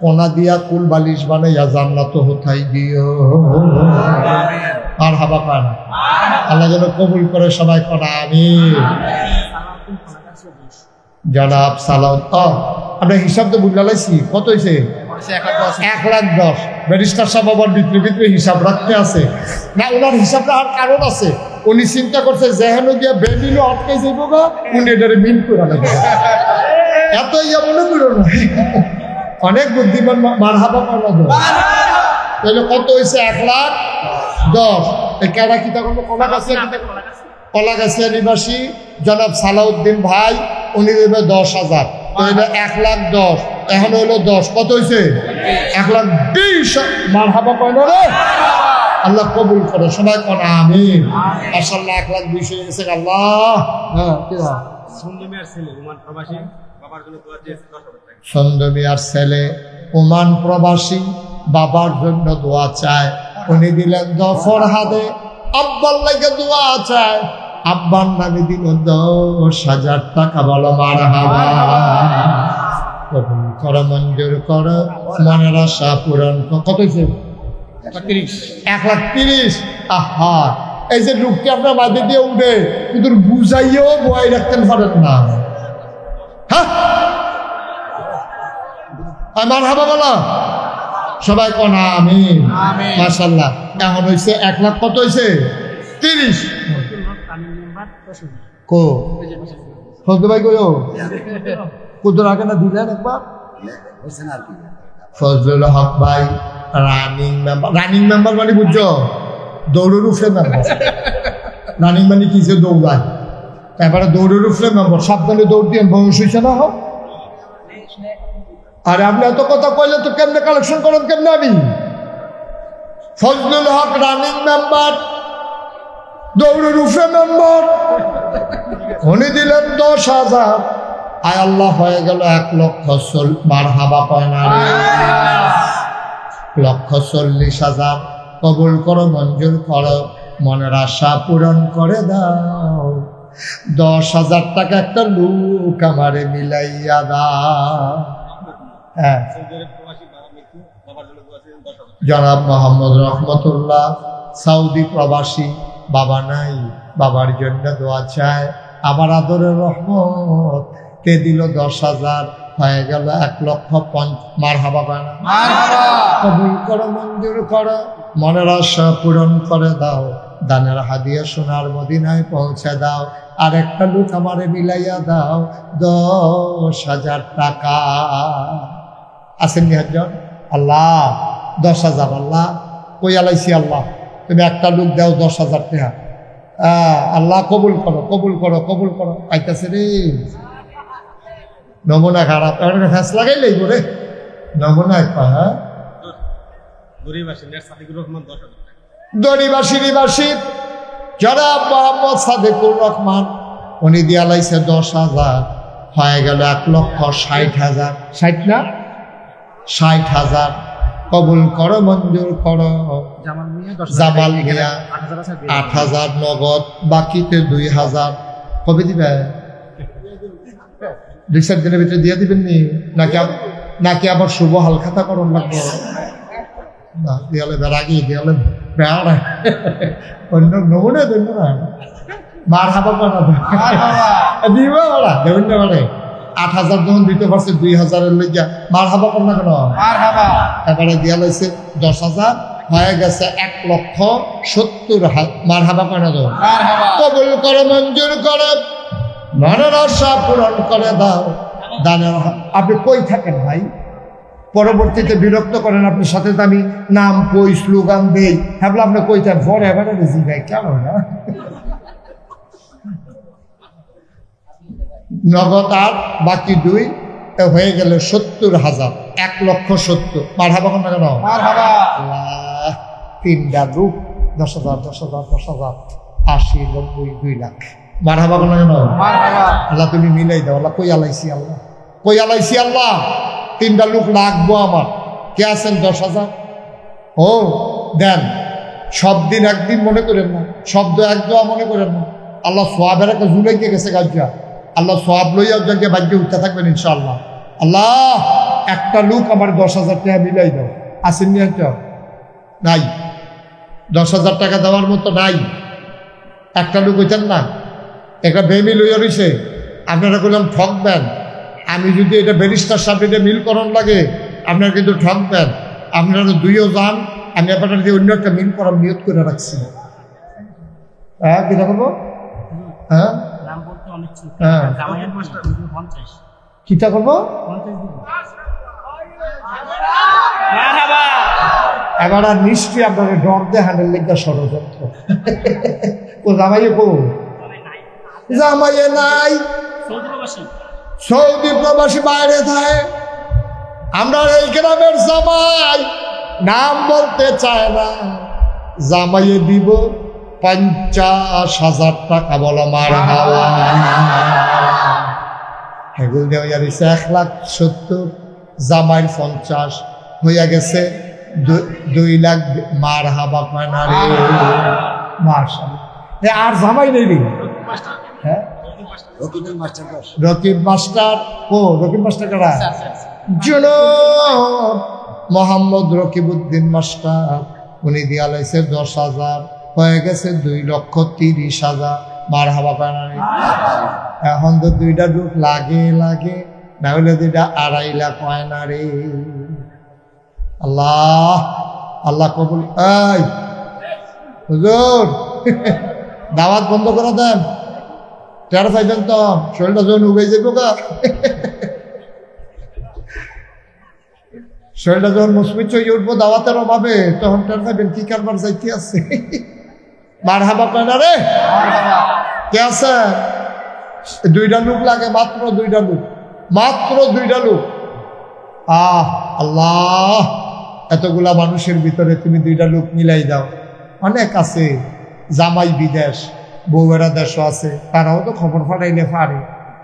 কোনা দিয়া কুল বালিশ বানাইয়া জান্নাত হতাই দিও আর হাবা পান আল্লাহ যেন কবুল করে সবাই করা আমিন জনাব সালাম আমরা হিসাব তো বুঝলা লাইছি কত হয়েছে 1,10,000 ব্যারিস্টার সাহেব আবার ভিতরে ভিতরে হিসাব রাখতে আছে না ওনার হিসাব রাখার কারণ আছে উনি চিন্তা করছে যেহেন গিয়া বেদিনও আটকে যাইব গা উনি এটারে মিন করে লাগবে এত ইয়া মনে করো না অনেক বুদ্ধিমান মারহাবা পাওয়া তাহলে কত হয়েছে 1,10,000 কেডা কিতা করবো কলাগাছিয়া নিবাসী জনাব সালাউদ্দিন ভাই উনি দেবে 10,000 তো এটা 1,10,000 এখন হইলো 10 কত হয়েছে 1,20,000 মারহাবা পায় না রে আল্লাহ কবুল করে সবাই কোন আমিন মাশাআল্লাহ 1,20,000 হয়ে গেছে আল্লাহ হ্যাঁ কি সন্দমিয়ার ছেলে ওমান প্রবাসী বাবার জন্য দোয়া চায় উনি দিলেন 10 হাতে আব্বার লাগে দোয়া চায় আব্বার নামে দিল 10,000 টাকা বলো মারহাবা কবুল করো মঞ্জুর করো মনের আশা পূরণ কত হয়েছে 1,30,000 আহা এই যে লোকটি আপনার বাদে দিয়ে উঠে কিন্তু বুঝাইও বয় রাখতেন পারেন না হ্যাঁ আমার হাবা বলা সবাই কোন আমিন মাশাআল্লাহ এখন হয়েছে 1,00,000 কত হয়েছে 30 কো ফজল ভাই কইও কুদর আগে না দিলেন একবার ফজলুল হক ভাই রানিং মেম্বার মানে বুঝছো দৌড়ের উপরে মেম্বার রানিং মানে কি যে দৌড়ায় তারপরে দৌড়ের উপরে মেম্বার সাবধানে দৌড় দিয়ে বয়স হয়েছে না হোক আর আপনি এত কথা কইলে তো কেমনে কালেকশন করেন কেমনে আমি ফজলুল হক রানিং মেম্বার দৌড়ের উপরে মেম্বার উনি দিলেন 10,000 আয় আল্লাহ হয়ে গেল 1,00,000 মারহাবা কয় না রে 1,40,000 কবুল করো মঞ্জুর করো মনের আশা পূরণ করে দাও 10,000 টাকা একটা লোক আমারে মিলাইয়া দাও হ্যাঁ জনাব মোহাম্মদ রহমতুল্লাহ সৌদি প্রবাসী বাবা নাই বাবার জন্য দোয়া চায় আমার আদরের রহমত তে দিল 10,000 হয়ে গেল 1,50,000 মারহাবা বানা কবুল করো মঞ্জুর করো মনের আশা পূরণ করে দাও দানের হাদিয়া সোনার মদিনায় পৌঁছে দাও আর একটা লোক আমারে মিলাইয়া দাও 10,000 টাকা আসেন নিহাজন আল্লাহ 10,000 আল্লাহ কই আলাইছি আল্লাহ তুমি একটা লোক দাও 10,000 টাকা আল্লাহ কবুল করো কবুল করো কবুল করো পাইতেছে রে নমুনা খারাপ এখন ফ্যাস লাগাইলেই বলে নমুনা হ্যাঁ দড়িবাসী নিবাসী জনাব মোহাম্মদ সাদেকুর রহমান উনি দিয়া লাইছে 10,000 হয়ে গেল 1,60,000। 60 না 60,000 কবুল করো, মঞ্জুর করো। জামাল মিয়া 8,000 নগদ, বাকিতে 2,000। কবে দিবে? 2-4 দিনের ভিতরে দিয়ে দিবেন নি? নাকি আবার শুভ হালখাতা করুন লাগবে? না দিয়ালে বেড়াগি দিয়ালে বেড়া অন্য নমুনা দেন না, মার হাবা পানা দিবা বলা দেবেন না। মানে 8,000 যখন দিতে পারছে 2,000-এর লেগে মার হাবা কর না কেন? এবারে দিয়া লাইছে 10,000, হয়ে গেছে 1,70,000। মার হাবা পানা দাও, কবুল করো, মঞ্জুর করো, মনের আশা পূরণ করে দাও। দানের আপনি কই থাকেন ভাই? পরবর্তীতে বিরক্ত করেন আপনি, সাথে আমি নাম কই স্লোগান দেই, হ্যাঁ আপনি কই থাকেন? ফরে এবারে রেজি ভাই কেন না? নগদ 8, বাকি 2 হয়ে গেল 70,000। 1,70,000। মারহাবা কোন কেন? আল্লাহ, 3টা রূপ 10,000 10,000 10,000 80 90 2 লাখ। মারহাবা কোন কেন? আল্লাহ তুমি মিলাই দাও। আল্লাহ কই আলাইছি, আল্লাহ কই আলাইছি, আল্লাহ 3টা লোক লাগবো আমার। কে আছেন? 10,000। ও দেন। সব দিন একদিন মনে করেন না, শব্দ এক দোয়া মনে করেন না। আল্লাহ সোয়াবের একটা জুলাইকে গেছে গাজ্জা, আল্লাহ সোয়াব লইয়া যাকে ভাগ্যে উঠতে থাকবেন ইনশাআল্লাহ। আল্লাহ একটা লোক আমার 10,000 টাকা মিলাই দাও। আসেননি? একটা নাই, 10,000 টাকা দেওয়ার মতো নাই। একটা লোক হইতেন না, একটা বেমি লইয়া রয়েছে, আপনারা বললাম ঠকবেন। আমি যদি এটা ব্যারিস্টার সাহেব এটা মিলকরণ লাগে, আপনারা কিন্তু ঠকবেন। আপনারা 2ও যান, আমি আপনার দিয়ে অন্য একটা মিল করার নিয়ত করে রাখছি। হ্যাঁ কিনা করবো? হ্যাঁ হ্যাঁ কিটা করবো? এবার আর নিশ্চয়ই আপনারা ডর দিয়ে হ্যান্ডেল লেখা ষড়যন্ত্র। ও জামাইয়ে কো? জামাইয়ে নাই, সৌদি প্রবাসী বাইরে থাকে। আমরা এই গ্রামের জামাই নাম বলতে চায় না। জামাইয়ে দিব 50,000 টাকা। বলো মার হাওয়া। হেগুল দেওয়া যাচ্ছে 1,70,000, জামাইয়ের 50 হইয়া গেছে 2 লাখ। মার হাবা কয় না রে? মাশাআল্লাহ। আর জামাই নেই রে? হ্যাঁ রকিব মাস্টার। ও রকিব মাস্টার কারা? জনাব মোহাম্মদ রকিবউদ্দিন মাস্টার, উনি দিয়া লাইছে 10,000, হয়ে গেছে 2,30,000। মার হাবা পায় না? এখন তো 2টা ডুব লাগে না হলে 2টা 2.5 লাখ হয় না রে। আল্লাহ আল্লাহ কবুল। এই হুজুর দাওয়াত বন্ধ করে দেন, টের পাইবেন তো শরীরটা যখন উবে যাইব গা। শরীরটা যখন মুসমিত হয়ে উঠবো দাওয়াতের অভাবে, তখন টের পাইবেন কি কারবার যাইতে আছে। মার হাবা কয় না রে? কে আছে? 2টা লোক লাগে, মাত্র 2টা লোক, মাত্র 2টা লোক। আল্লাহ এতগুলা মানুষের ভিতরে তুমি 2টা লোক মিলাই দাও। অনেক আছে, জামাই বিদেশ, বউয়েরা দেশও আছে, তারাও তো খবর ফাটাইলে পারে।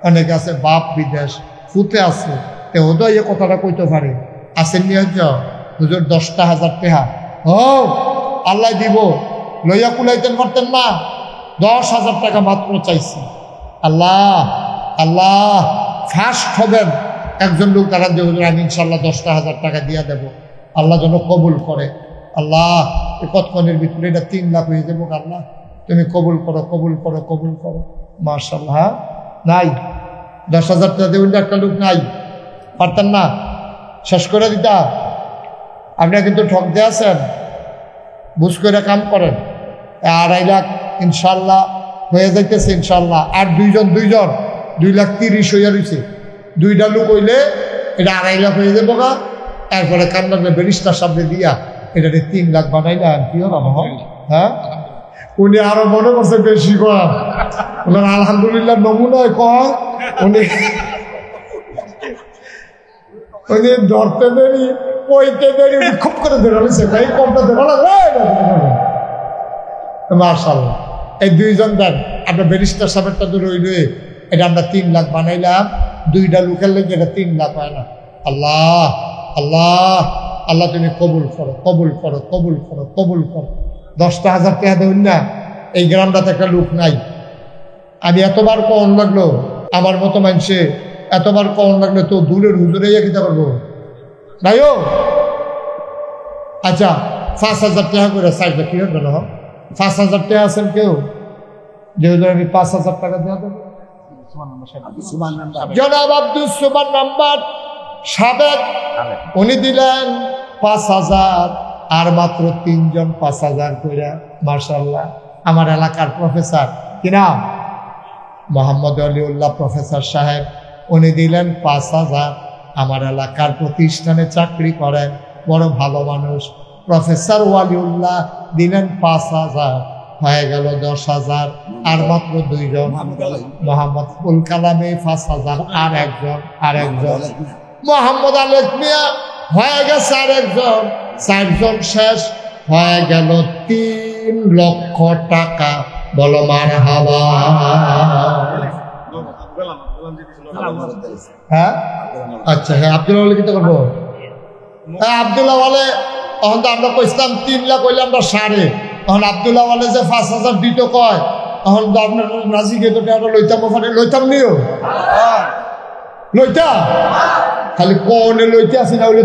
অনেকে আছে বাপ বিদেশ, ফুতে আছে, তেও তো এই কথাটা কইতে পারে। আসেন নিয়ে হুজুর 10,000 টাকা। ও আল্লাহ দিব, লইয়া কুলাইতেন পারতেন না? 10,000 টাকা মাত্র চাইছি। আল্লাহ আল্লাহ ফার্স্ট হবেন একজন লোক, তারা যে হুজুর আমি ইনশাল্লাহ 10,000 টাকা দিয়া দেব, আল্লাহ যেন কবুল করে। আল্লাহ কতক্ষণের ভিতরে এটা 3 লাখ হয়ে যাবো। আল্লাহ তুমি কবুল করো, কবুল করো, কবুল করো। মাশাআল্লাহ। নাই 10,000 টাকা দেবেন, একটা লোক নাই, পারতেন না? শেষ করে দিতা। আপনারা কিন্তু ঠক দিয়ে আছেন, বুঝ করে কাম করেন। 2.5 লাখ ইনশাল্লাহ হয়ে যাইতেছে ইনশাল্লাহ। আর 2জন 2,30,000 হইয়া রয়েছে। 2টা লোক হইলে এটা 2.5 লাখ হয়ে যাবো গা। এরপরে কান্নার ব্যারিস্টার সামনে দিয়া এটা 3 লাখ বানাইলে আর কি হলো? হ্যাঁ উনি আরো মনে করছে বেশি কর। ওনার আলহামদুলিল্লাহ নমুনায় কয় উনি ধরতে দেরি, কইতে দেরি, খুব করে ধরে রয়েছে। ভাই কমটা ধরে মাশাআল্লাহ। এই 2জন দেন, আপনার ব্যারিস্টার সাহেবটা তো রইল, এটা আমরা 3 লাখ বানাইলাম। 2টা লোকের লেগে এটা 3 লাখ হয় না। আল্লাহ আল্লাহ আল্লাহ তুমি কবুল করো, কবুল করো, কবুল করো, কবুল করো। 10,000 টাকা দেবেন না, এই গ্রামটাতে একটা লোক নাই। আমি এতবার কন লাগলো, আমার মতো মানুষে এতবার কন লাগলো তো দূরের হুজুরে খেতে পারবো নাইও। আচ্ছা 5,000 টাকা করে চাইবে কি হবে না? 5,000 টাকা আছেন কেউ যে আমি 5,000 টাকা দেওয়া দেবো? জনাব আব্দুল সুবহান নাম্বার সাবেক, উনি দিলেন 5,000, আর মাত্র 3 জন 5,000 করে। মাশাআল্লাহ, আমার এলাকার প্রফেসর কি নাম? মোহাম্মদ আলিউল্লাহ প্রফেসর সাহেব, উনি দিলেন 5,000। আমার এলাকার প্রতিষ্ঠানে চাকরি করেন, বড় ভালো মানুষ। প্রফেসর ওয়ালিউল্লাহ দিলেন 5,000, হয়ে গেল 10,000, আর মাত্র 2 জন। মোহাম্মদ উল কালামে 5,000, আর একজন মোহাম্মদ আলেক মিয়া হয়ে গেছে আরেকজন। 4 জন শেষ, হয়ে গেল 3 লক্ষ টাকা। বলো মারহাবা। হ্যাঁ আচ্ছা, হ্যাঁ আব্দুল্লাহ বলে কিতা করবো? হ্যাঁ আব্দুল্লাহ বলে তখন তো আমরা কইছিলাম 3 লাখ হইলে আমরা 5.5। তখন আব্দুল্লাহ বলে যে 5,000 দিতে কয়, তখন তো আপনার রাজি গেতো লইতাম, ওখানে লইতাম নিও, লইতা খালি কোনে লইতে আসি না, হইলে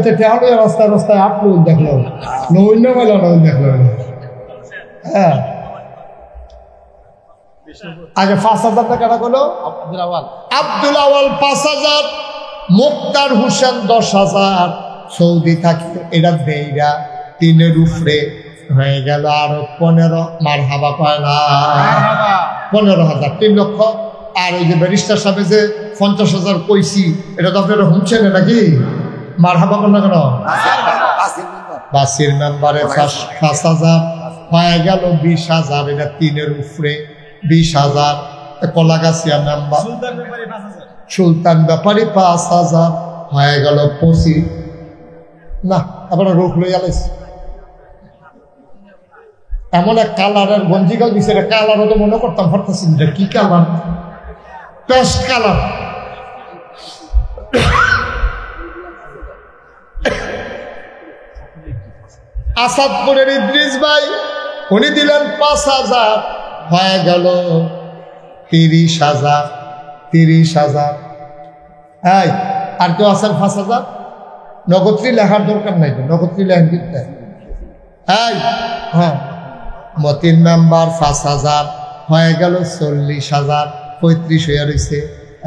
রাস্তায় রাস্তায় আটলো দেখলো, নইলে মেলা নই দেখলো। হ্যাঁ আগে 5,000 টাকা করলো আব্দুল আওয়াল 5,000, মুক্তার হোসেন 10,000। সৌদি থাকতো এটা দেইরা 3-এর উপরে হয়ে গেল আরো 15। মারহাবা পায় না? 15,000, 3 লক্ষ। আর ওই যে ব্যারিস্টার সাহেব যে 50,000 কইছি, এটা তো আপনারা শুনছেন নাকি? মারহাবা করেন না কেন? বাসির মেম্বারে 5,000 হয়ে গেল 20,000, এটা 3-এর উপরে 20,000। কলাগাছিয়া মেম্বার সুলতান ব্যাপারী 5,000 হয়ে গেল 25। না আপনারা রোগ লইয়া লাইছে। এমন এক কালারের গঞ্জিকাল দিছে, এটা কালারও তো মনে করতাম পারতেছি না কি কালার, পেস্ট কালার। আসাদপুরের ইদ্রিস ভাই, উনি দিলেন 5,000, হয়ে গেল 30,000। 30,000। এই আর কেউ আছেন 5,000? নগত্রী লেখার দরকার নাই তো, নগত্রী লেখেন দিতে। এই হ্যাঁ মতিন মেম্বার 5,000, হয়ে গেল 40,000। 35 হয়ে রয়েছে,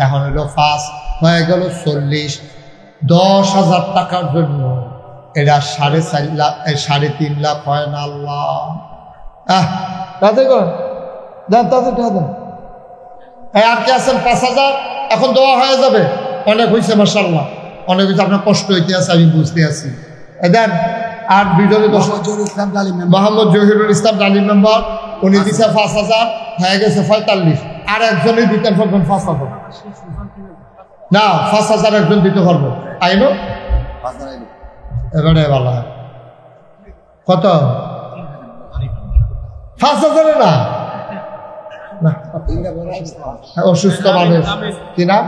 এখন হলো 5, হয়ে গেল 40। 10,000 টাকার জন্য এরা 4.5 লাখ 3.5 লাখ হয় না? আল্লাহ তাতে কর দেন, তাতে দেন। আর কি আছেন 5,000? এখন দেওয়া হয়ে যাবে, অনেক হয়েছে মাশাআল্লাহ, অনেক হয়েছে। আপনার কষ্ট হইতে আছে, আমি বুঝতে আছি। দেন আর বিজয় মোহাম্মদ জহিরুল ইসলাম ডালিম মেম্বার, উনি দিচ্ছে 5,000, হয়ে গেছে 45। আর একজনই দিতে পারবেন 5,000 না, 5,000 একজন দিতে পারবো। আইনো এবারে ভালো হয়। কত? 5,000 না, অসুস্থ মানুষ কি নাম?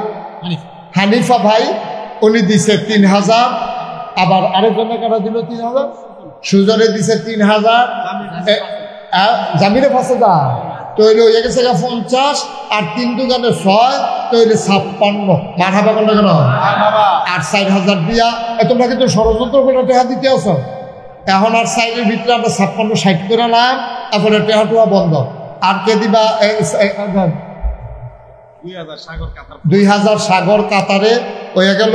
হানিফা ভাই, উনি দিছে 3,000। আবার আরেকজনে কারা দিল 3,000, সুজনে দিছে 3,000। জামিরে 5,000 তৈরি হয়ে গেছে 50, আর 3 দোকানে 6 তৈরি 56। মারহাবা করলে কেন? আর 4,000 দিয়া তোমরা কিন্তু ষড়যন্ত্র করে টেহা দিতে আছো। এখন আর 4-এর ভিতরে আমরা 56 60 করে নাম, তারপরে টেহা টুয়া বন্ধ। আর কে দিবা? 2,000 সাগর কাতারে হয়ে গেল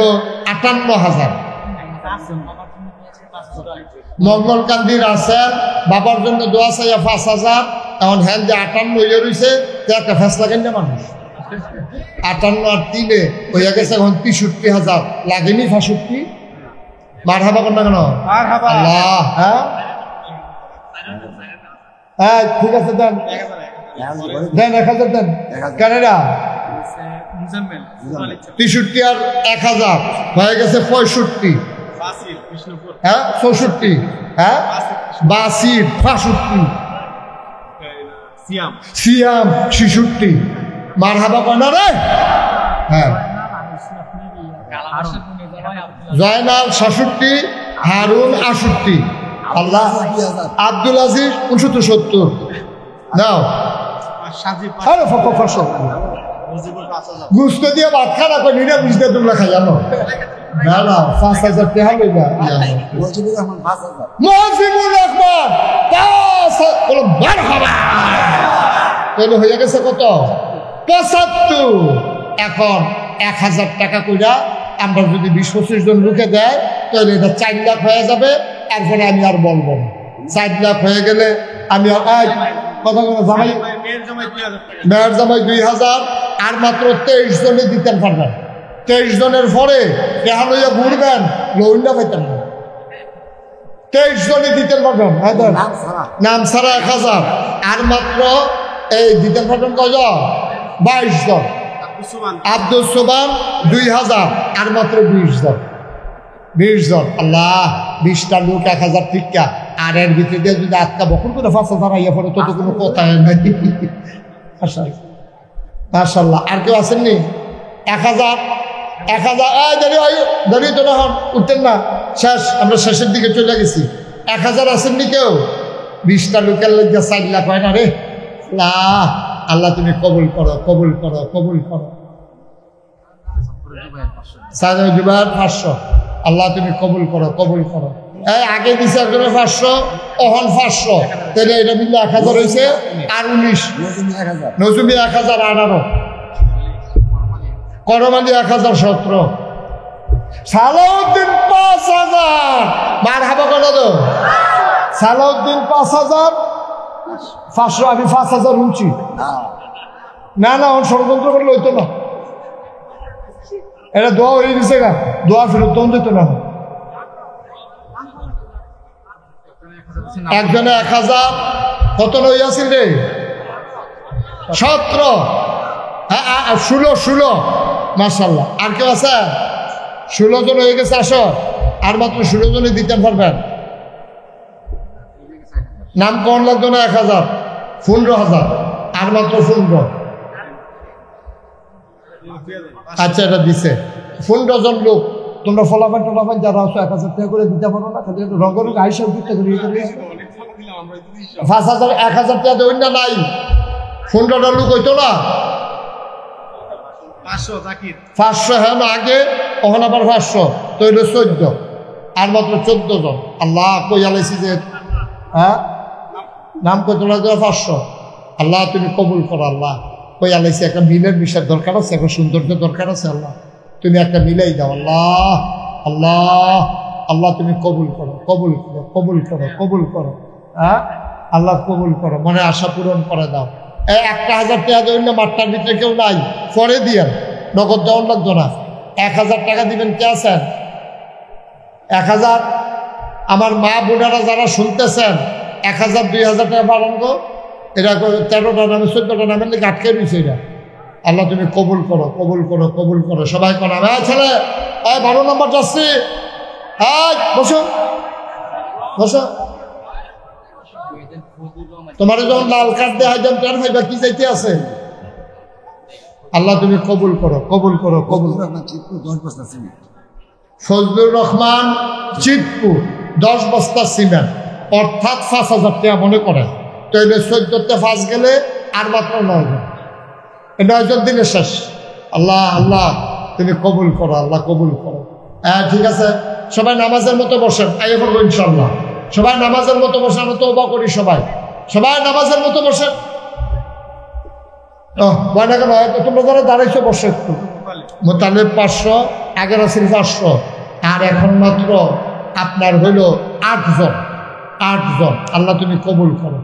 58,000। মঙ্গলকান্দির আছেন বাবার জন্য দোয়া চাইয়া 5,000, এখন হ্যান যে 58 হয়ে রয়েছে, একটা ফেসলা কেন মানুষ 58 আর 3-এ হয়ে গেছে এখন 63,000। লাগেনি 65? মারহাবা কর না কেন? আল্লাহ। হ্যাঁ ঠিক আছে, দেন দেন 1,000 দেন। কানেরা 63 আর 1,000 হয়ে গেছে 65। হ্যাঁ 64। হ্যাঁ বাসির 65। সিয়াম 66। মারহাবা কর না রে? হ্যাঁ জয়নাল 66, হারুন 68, আল্লাহ আব্দুল আজিজ 69-70 নাও। আরে ফসল গুস্ত দিয়ে ভাত খানা করে নিরা বুঝতে তোমরা খাই জানো না না 5,000 টাকা লইবা। মজিবুর রহমান 5,000 মারহাবা তাহলে হয়ে গেছে কত 75। এখন 1,000 টাকা কইরা আমরা যদি 20-25 জন লোকে দেয় তাহলে এটা 4 লাখ হয়ে যাবে। এরপরে আমি আর বলবো না। 4 লাখ হয়ে গেলে আমি কথা জামাই মেয়ের জামাই 2,000 আর মাত্র 23 জনে দিতেন পারবেন। 23 জনের পরে দেখা লইয়া ঘুরবেন লইন্ডা পাইতেন না। 23 জনে দিতেন পারবেন নাম ছাড়া 1,000 আর মাত্র এই দিতেন পারবেন কয়জন 22 জন। আব্দুল সোবান 2,000 আর মাত্র 20 জন। 20 জন আল্লাহ 20টা লোক 1,000 টিকা আর এর ভিতরে দিয়ে যদি আটকা বকর করে 5,000 আইয়া পড়ে তত কোনো কথা নাই। মাশাআল্লাহ আর কেউ আসেননি 1,000 দাঁড়িয়ে তো না হন উঠতেন না শেষ আমরা শেষের দিকে চলে গেছি। 1,000 আসেননি কেউ 20টা লোকের লোক 4 লাখ হয় না রে। আল্লাহ তুমি কবুল করো কবুল করো কবুল করো। 500 আল্লাহ তুমি কবুল করো কবুল করো। এই আগে দিছে একজনের 500 অহন 500 তাহলে এটা মিলে 1,000 হয়েছে আর 19 নজুমি 1,018 করমালি 1,017 সালাউদ্দিন 5,000 মার হাবা কত তো সালাউদ্দিন 5,500 আমি 5,000 উঁচি না না ওর ষড়যন্ত্র করলে হইতো না। এটা দোয়া হয়ে গেছে গা দোয়া ফেরত তখন দিত না। একজনে 1,000 কত হইয়াছিল রে 17 হ্যাঁ 16 মাশাআল্লাহ। আর কেউ আছে 16 জন হয়ে গেছে। আসো আর মাত্র 16 জনে দিতে পারবেন। নাম কোন লাগতো না 1,000 15,000 আর মাত্র 15। আচ্ছা এটা দিছে 15 জন লোক। তোমরা ফলাফল টলাফল যারা আছো 1,000 টাকা করে দিতে পারো না খালি রঙের আইসা দিতে করি 5,000 1,000 টাকা দেবেন না নাই 15টা লোক হইতো না 500 হ্যাঁ না আগে ওখানে আবার 500 তো হইলো 14 আর মাত্র 14 জন। আল্লাহ কই আলাইছি যে হ্যাঁ নাম কত লাগবে 500 আল্লাহ তুমি কবুল করো। আল্লাহ কই আলাইছি একটা মিলের বিষয়ের দরকার আছে একটা সৌন্দর্য দরকার আছে। আল্লাহ তুমি একটা মিলাই দাও। আল্লাহ আল্লাহ আল্লাহ তুমি কবুল করো কবুল করো কবুল করো কবুল করো। হ্যাঁ আল্লাহ কবুল করো মনে আশা পূরণ করে দাও। 1,000 টাকা দেবেন না মাঠটার ভিতরে কেউ নাই পরে দিয়েন নগদ দেওয়ার লাগতো না। 1,000 টাকা দিবেন কে আছেন 1,000 আমার মা বোনেরা যারা শুনতেছেন 1,000 2,000 টাকা বাড়ান গো। এটা 13টা নামে 14টা নামের লিখে আটকে রয়েছে। এটা আল্লাহ তুমি কবুল করো কবুল করো কবুল করো। সবাই করা ছেলে 12 নম্বর যাচ্ছি বসো বসো। তোমার যখন লাল কার্ড দেওয়া হয় টের পাইবা কি যাইতে আছে। আল্লাহ তুমি কবুল করো কবুল করো কবুল। ফজলুর রহমান চিতপুর 10 বস্তা সিমেন্ট অর্থাৎ 5,000 টাকা মনে করেন। তাইলে 14তে 5 গেলে আর মাত্র 9 জন 9 জন দিনে শেষ। আল্লাহ আল্লাহ তুমি কবুল করো আল্লাহ কবুল করো। হ্যাঁ ঠিক আছে সবাই নামাজের মতো বসেন আইয়ে করবো ইনশাল্লাহ। সবাই নামাজের মতো বসে আমরা তওবা করি সবাই সবাই নামাজের মতো বসেন। ভয় না কেন তোমরা যারা দাঁড়াইছো বসে একটু। মোতালেব 500 আগের আছিল 500 আর এখন মাত্র আপনার হইল 8 জন। আল্লাহ তুমি কবুল করো।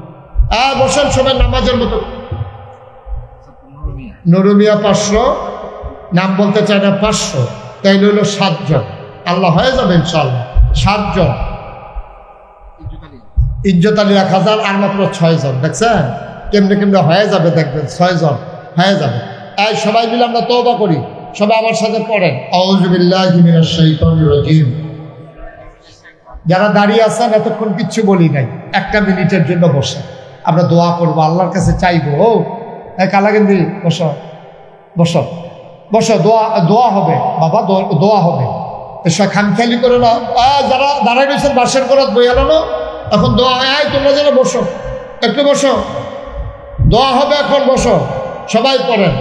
বসেন সবাই নামাজের মতো। নুরুমিয়া 500 নাম বলতে চায় না 500 তাইলে হইল 7 জন। আল্লাহ হয়ে যাবে ইনশাআল্লাহ 7 জন। ইজ্জত আলী 1,000 আর মাত্র 6 জন। দেখছেন কেমনে কেমনে হয়ে যাবে দেখবেন 6 জন হয়ে যাবে। সবাই মিলে আমরা তওবা করি সবাই আমার সাথে পড়েন আউযু বিল্লাহি মিনাশ শাইতানির রাজিম। যারা দাঁড়িয়ে আছেন এতক্ষণ কিচ্ছু বলি নাই 1 মিনিটের জন্য বসে আমরা দোয়া করবো আল্লাহর কাছে চাইবো। কালাগেন্দি বসো বসো বসো, দোয়া হবে বাবা, দোয়া হবে। খামখেয়ালি করে না, যারা দাঁড়াই রয়েছেন বাসের ঘরত বই এলানো, এখন দোয়া, তোমরা যারা বসো, একটু বসো, দোয়া হবে এখন, বসো সবাই পড়েন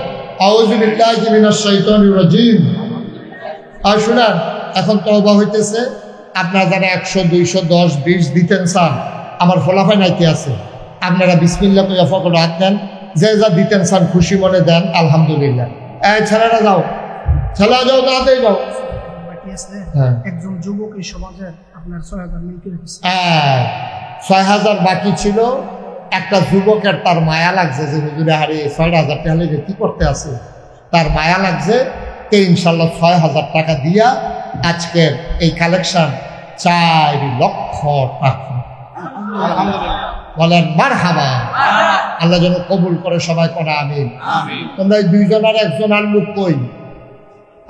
আউযু বিল্লাহি মিনাশ শাইতানির রাজিম। আর শুনেন, এখন তওবা হইতেছে। আপনারা যারা 100, 200, 10, 20 দিতেন চান, আমার ফলাফল নাইতে আছে, আপনারা বিসমিল্লাহ কইয়া ফকরে হাত দেন, যে যা দিতেন চান খুশি মনে দেন, আলহামদুলিল্লাহ। ছেলেরা যাও, ছেলেরা যাও, তাড়াতাড়ি যাও। একজন যুবক এই সমাজে আপনার 6000 মিলকে রেখেছে। 6000 বাকি ছিল। একটা যুবকের তার মায়া লাগছে যে হুজুরে হারিয়ে 6000 টাকা লেগে কি করতে আছে, তার মায়া লাগছে। তো ইনশাল্লাহ 6000 টাকা দিয়া আজকের এই কালেকশন 4 লক্ষ টাকা। বলেন মারহাবা, আল্লাহ যেন কবুল করে, সবাই করে আমিন। তোমরা এই 2 জন আর 1 জন আর লোক কই,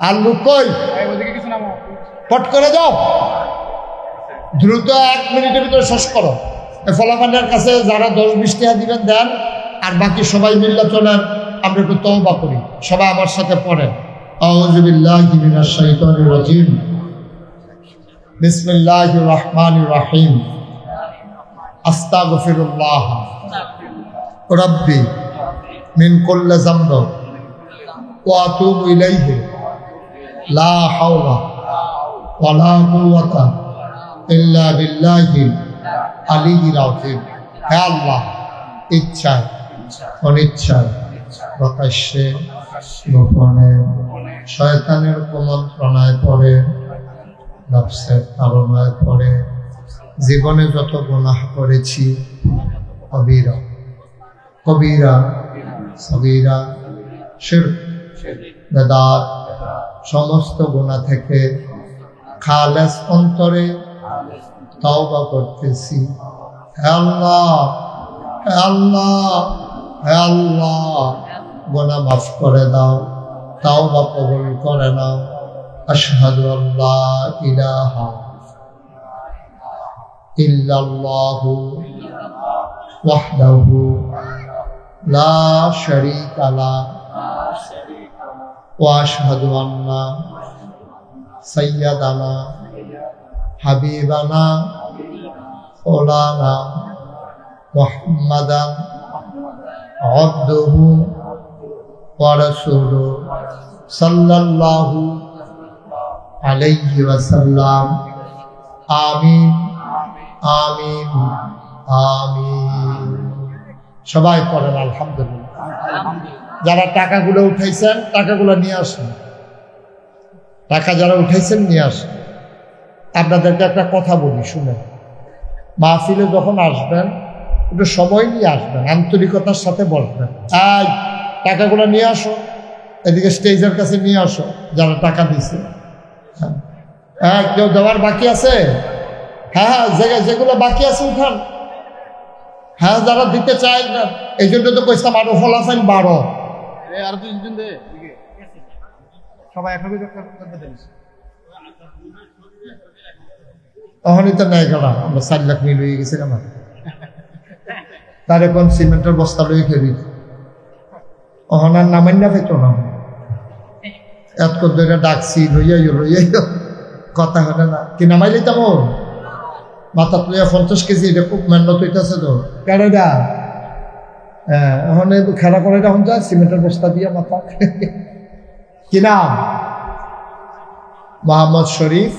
আর লোক কই, পট করে যাও, দ্রুত 1 মিনিটের ভিতরে শেষ করো। ফলাফলের কাছে যারা 10-20 টাকা দিবেন দেন, আর বাকি সবাই মিল্লা চলেন, আমরা একটু তওবা করি। সবাই আমার সাথে পড়েন আউযু বিল্লাহি মিনাশ শাইতানির রাজিম, বিসমিল্লাহির রহমানির রহিম, আস্তাগফিরুল্লাহ রাব্বি মিন কুল্লি যামব ওয়া আতুবু ইলাইহি লা হাওলা ওয়ালা কুওয়াতা ইল্লা বিল্লাহিল আলিয়্যিল আযীম। হে আল্লাহ, ইচ্ছায় অনিচ্ছায় প্রকাশ্যে গোপনে শয়তানের কুমন্ত্রণায় পড়ে, নফসের তাড়নায় পড়ে জীবনে যত গুনাহ করেছি, কবিরা কবিরা সগীরা শিরক বেদাত সমস্ত গুনাহ থেকে খালেস অন্তরে তওবা করতেছি। হে আল্লাহ, হে আল্লাহ, হে আল্লাহ, গুনাহ মাফ করে দাও, তওবা কবুল করে নাও। আশহাদু আল্লা ইলাহা ইল্লাল্লাহু ওয়াহদাহু লা শারীকা লাহু ওয়া আশহাদু আন্না সাইয়্যিদানা হাবিবানা মাওলানা মুহাম্মাদান আবদুহু ওয়া রাসূলুহু সাল্লাল্লাহু আলাইহি ওয়াসাল্লাম। আমিন আমিন আমিন। সবাই পড়েন আলহামদুলিল্লাহ। যারা টাকাগুলো উঠাইছেন, টাকাগুলো নিয়ে আসেন। টাকা যারা উঠাইছেন নিয়ে আসেন। আপনাদেরকে একটা কথা বলি, শুনেন। মাহফিলে যখন আসবেন একটু সময় নিয়ে আসবেন, আন্তরিকতার সাথে বসবেন। টাকাগুলো নিয়ে আসো, এদিকে স্টেজের কাছে নিয়ে আসো যারা টাকা দিছে। হ্যাঁ, কেউ দেওয়ার বাকি আছে? হ্যাঁ, যেগুলো বাকি আছে উঠান। হ্যাঁ, যারা দিতে চায় না, এই জন্য তো কইতাম আরো ফলাফল 12। সবাই একভাবে তখনই তো নেই গেলাম, আমরা 4 লাখ মিল হয়ে গেছে আমার। তার এখন সিমেন্টের বস্তা লই খেলি, অহনার নামেন না পেত না। এত করে ডাকছি, লইয়াইও কথা হলে না, কি নামাই লইতাম ওর মাথা তুলিয়া 50 কেজি, এটা খুব মেহনত হইতেছে তো কেডা। হ্যাঁ, এখন খেলা করে এখন যায় সিমেন্টের বস্তা দিয়ে মাথা। কি নাম? মোহাম্মদ শরীফ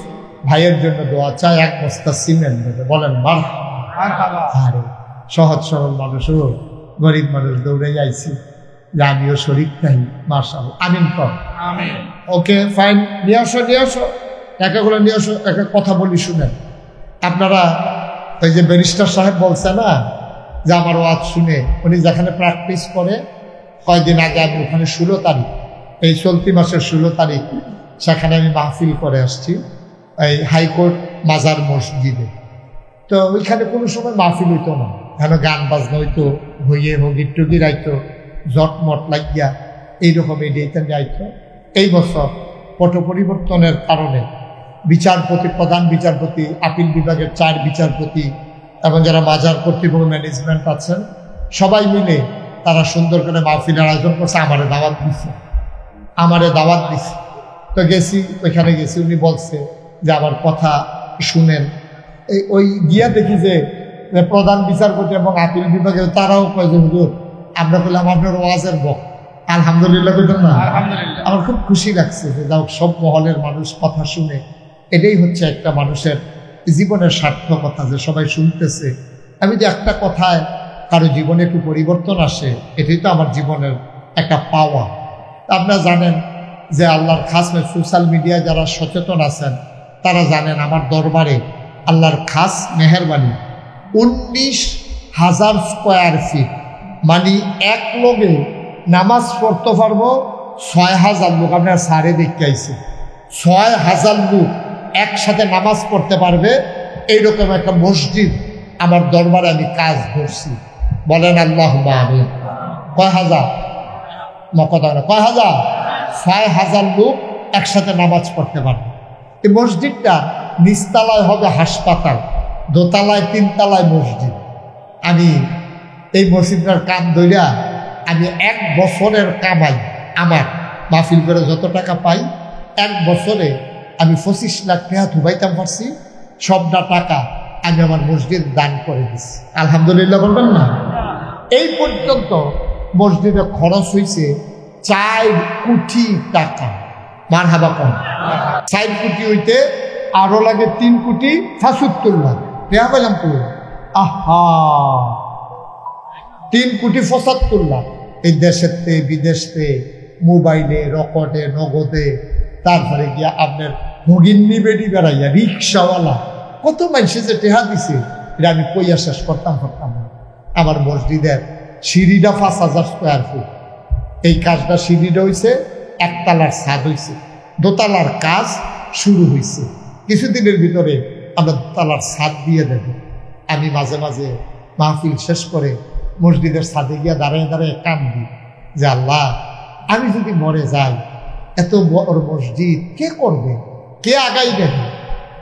ভাইয়ের জন্য দোয়া চাই, 1 বস্তা সিমেন্ট দেবে। বলেন মারহাবা। আরে সহজ সরল মানুষও, গরিব মানুষ দৌড়ে যাইছি যে আমিও শরীফ নাই। মাশাআল্লাহ, আমিন কর। ওকে ফাইন, নিয়ে আসো টাকাগুলো নিয়ে আসো। একটা কথা বলি শুনেন। আপনারা ওই যে ব্যারিস্টার সাহেব বলছে না যে আমার ওয়াজ শুনে, উনি যেখানে প্র্যাকটিস করে, কয়েকদিন আগে আমি ওখানে 16 তারিখ, এই চলতি মাসের 16 তারিখ সেখানে আমি মাহফিল করে আসছি, এই হাইকোর্ট মাজার মসজিদে। তো ওইখানে কোনো সময় মাহফিল হইতো না, কেন গান বাজনা হইতো, হইয়ে হগির টুগির আইতো, জটমট লাগিয়া এইরকম এডিয়েতেন যাইতো। এই বছর পট পরিবর্তনের কারণে বিচারপতি, প্রধান বিচারপতি, আপিল বিভাগের 4 বিচারপতি এবং যারা মাজার কর্তৃপক্ষ ম্যানেজমেন্ট আছেন, সবাই মিলে তারা সুন্দর করে মাহফিলের আয়োজন করছে, আমারে দাওয়াত দিচ্ছে। আমারে দাওয়াত দিছে। তো গেছি, ওইখানে গেছি, উনি বলছে যে আমার কথা শুনেন। ওই গিয়া দেখি যে প্রধান বিচারপতি এবং আপিল বিভাগে তারাও কয় যে হুজুর আমরা বললাম আপনার ওয়াজের বক। আলহামদুলিল্লাহ বলতেন না? আমার খুব খুশি লাগছে যে যাও সব মহলের মানুষ কথা শুনে। এটাই হচ্ছে একটা মানুষের জীবনের সার্থকতা, যে সবাই শুনতেছে। আমি যে একটা কথায় কারো জীবনে একটু পরিবর্তন আসে, এটাই তো আমার জীবনের একটা পাওয়া। আপনারা জানেন যে আল্লাহর খাস সোশ্যাল মিডিয়ায় যারা সচেতন আছেন তারা জানেন আমার দরবারে আল্লাহর খাস মেহেরবানি 19,000 স্কোয়ার ফিট, মানে এক লোকে নামাজ পড়তে পারবো 6,000 লোক। আপনার সারে দেখতে আইছে 6,000 লোক একসাথে নামাজ পড়তে পারবে এইরকম একটা মসজিদ আমার দরবারে আমি কাজ করছি। বলেন আল্লাহ আমিন। কয় হাজার? কথা না, কয় হাজার? 6,000 লোক একসাথে নামাজ পড়তে পারবে। এই মসজিদটা নিচতলায় হবে হাসপাতাল, দোতলায় 3তলায় মসজিদ। আমি এই মসজিদটার কাম ধইরা আমি 1 বছরের কামাই, আমার মাহফিল করে যত টাকা পাই 1 বছরে আমি 25 লাখ টাকা ধুবাইতাম পারছি। সবটা টাকা আমি আমার মসজিদ দান করে দিচ্ছি। আলহামদুলিল্লাহ বলবেন না? এই পর্যন্ত মসজিদে খরচ হয়েছে 4 কোটি টাকা। মারহাবা কম। 4 কোটি হইতে আরো লাগে 3 কোটি 75 লাখ টাকা পেলাম তো। আহা, 3 কোটি 75 লাখ এই দেশেতে বিদেশে, মোবাইলে, রকটে, নগদে, তারপরে গিয়া আপনার ভগিন্নি বেডি বেড়াইয়া রিক্সাওয়ালা কত মানুষে যে টেহা দিছে এটা আমি কইয়া শেষ করতাম না। আমার মসজিদের সিঁড়িটা 5,000 স্কোয়ার ফুট। এই কাজটা সিঁড়িটা হয়েছে, 1 তলার ছাদ হয়েছে, দোতলার কাজ শুরু হয়েছে। কিছুদিনের ভিতরে আমরা দোতলার ছাদ দিয়ে দেব। আমি মাঝে মাঝে মাহফিল শেষ করে মসজিদের ছাদে গিয়া দাঁড়িয়ে দাঁড়িয়ে কান্দি যে আল্লাহ, আমি যদি মরে যাই এত বড় মসজিদ কে করবে, কে আগাই দেবে?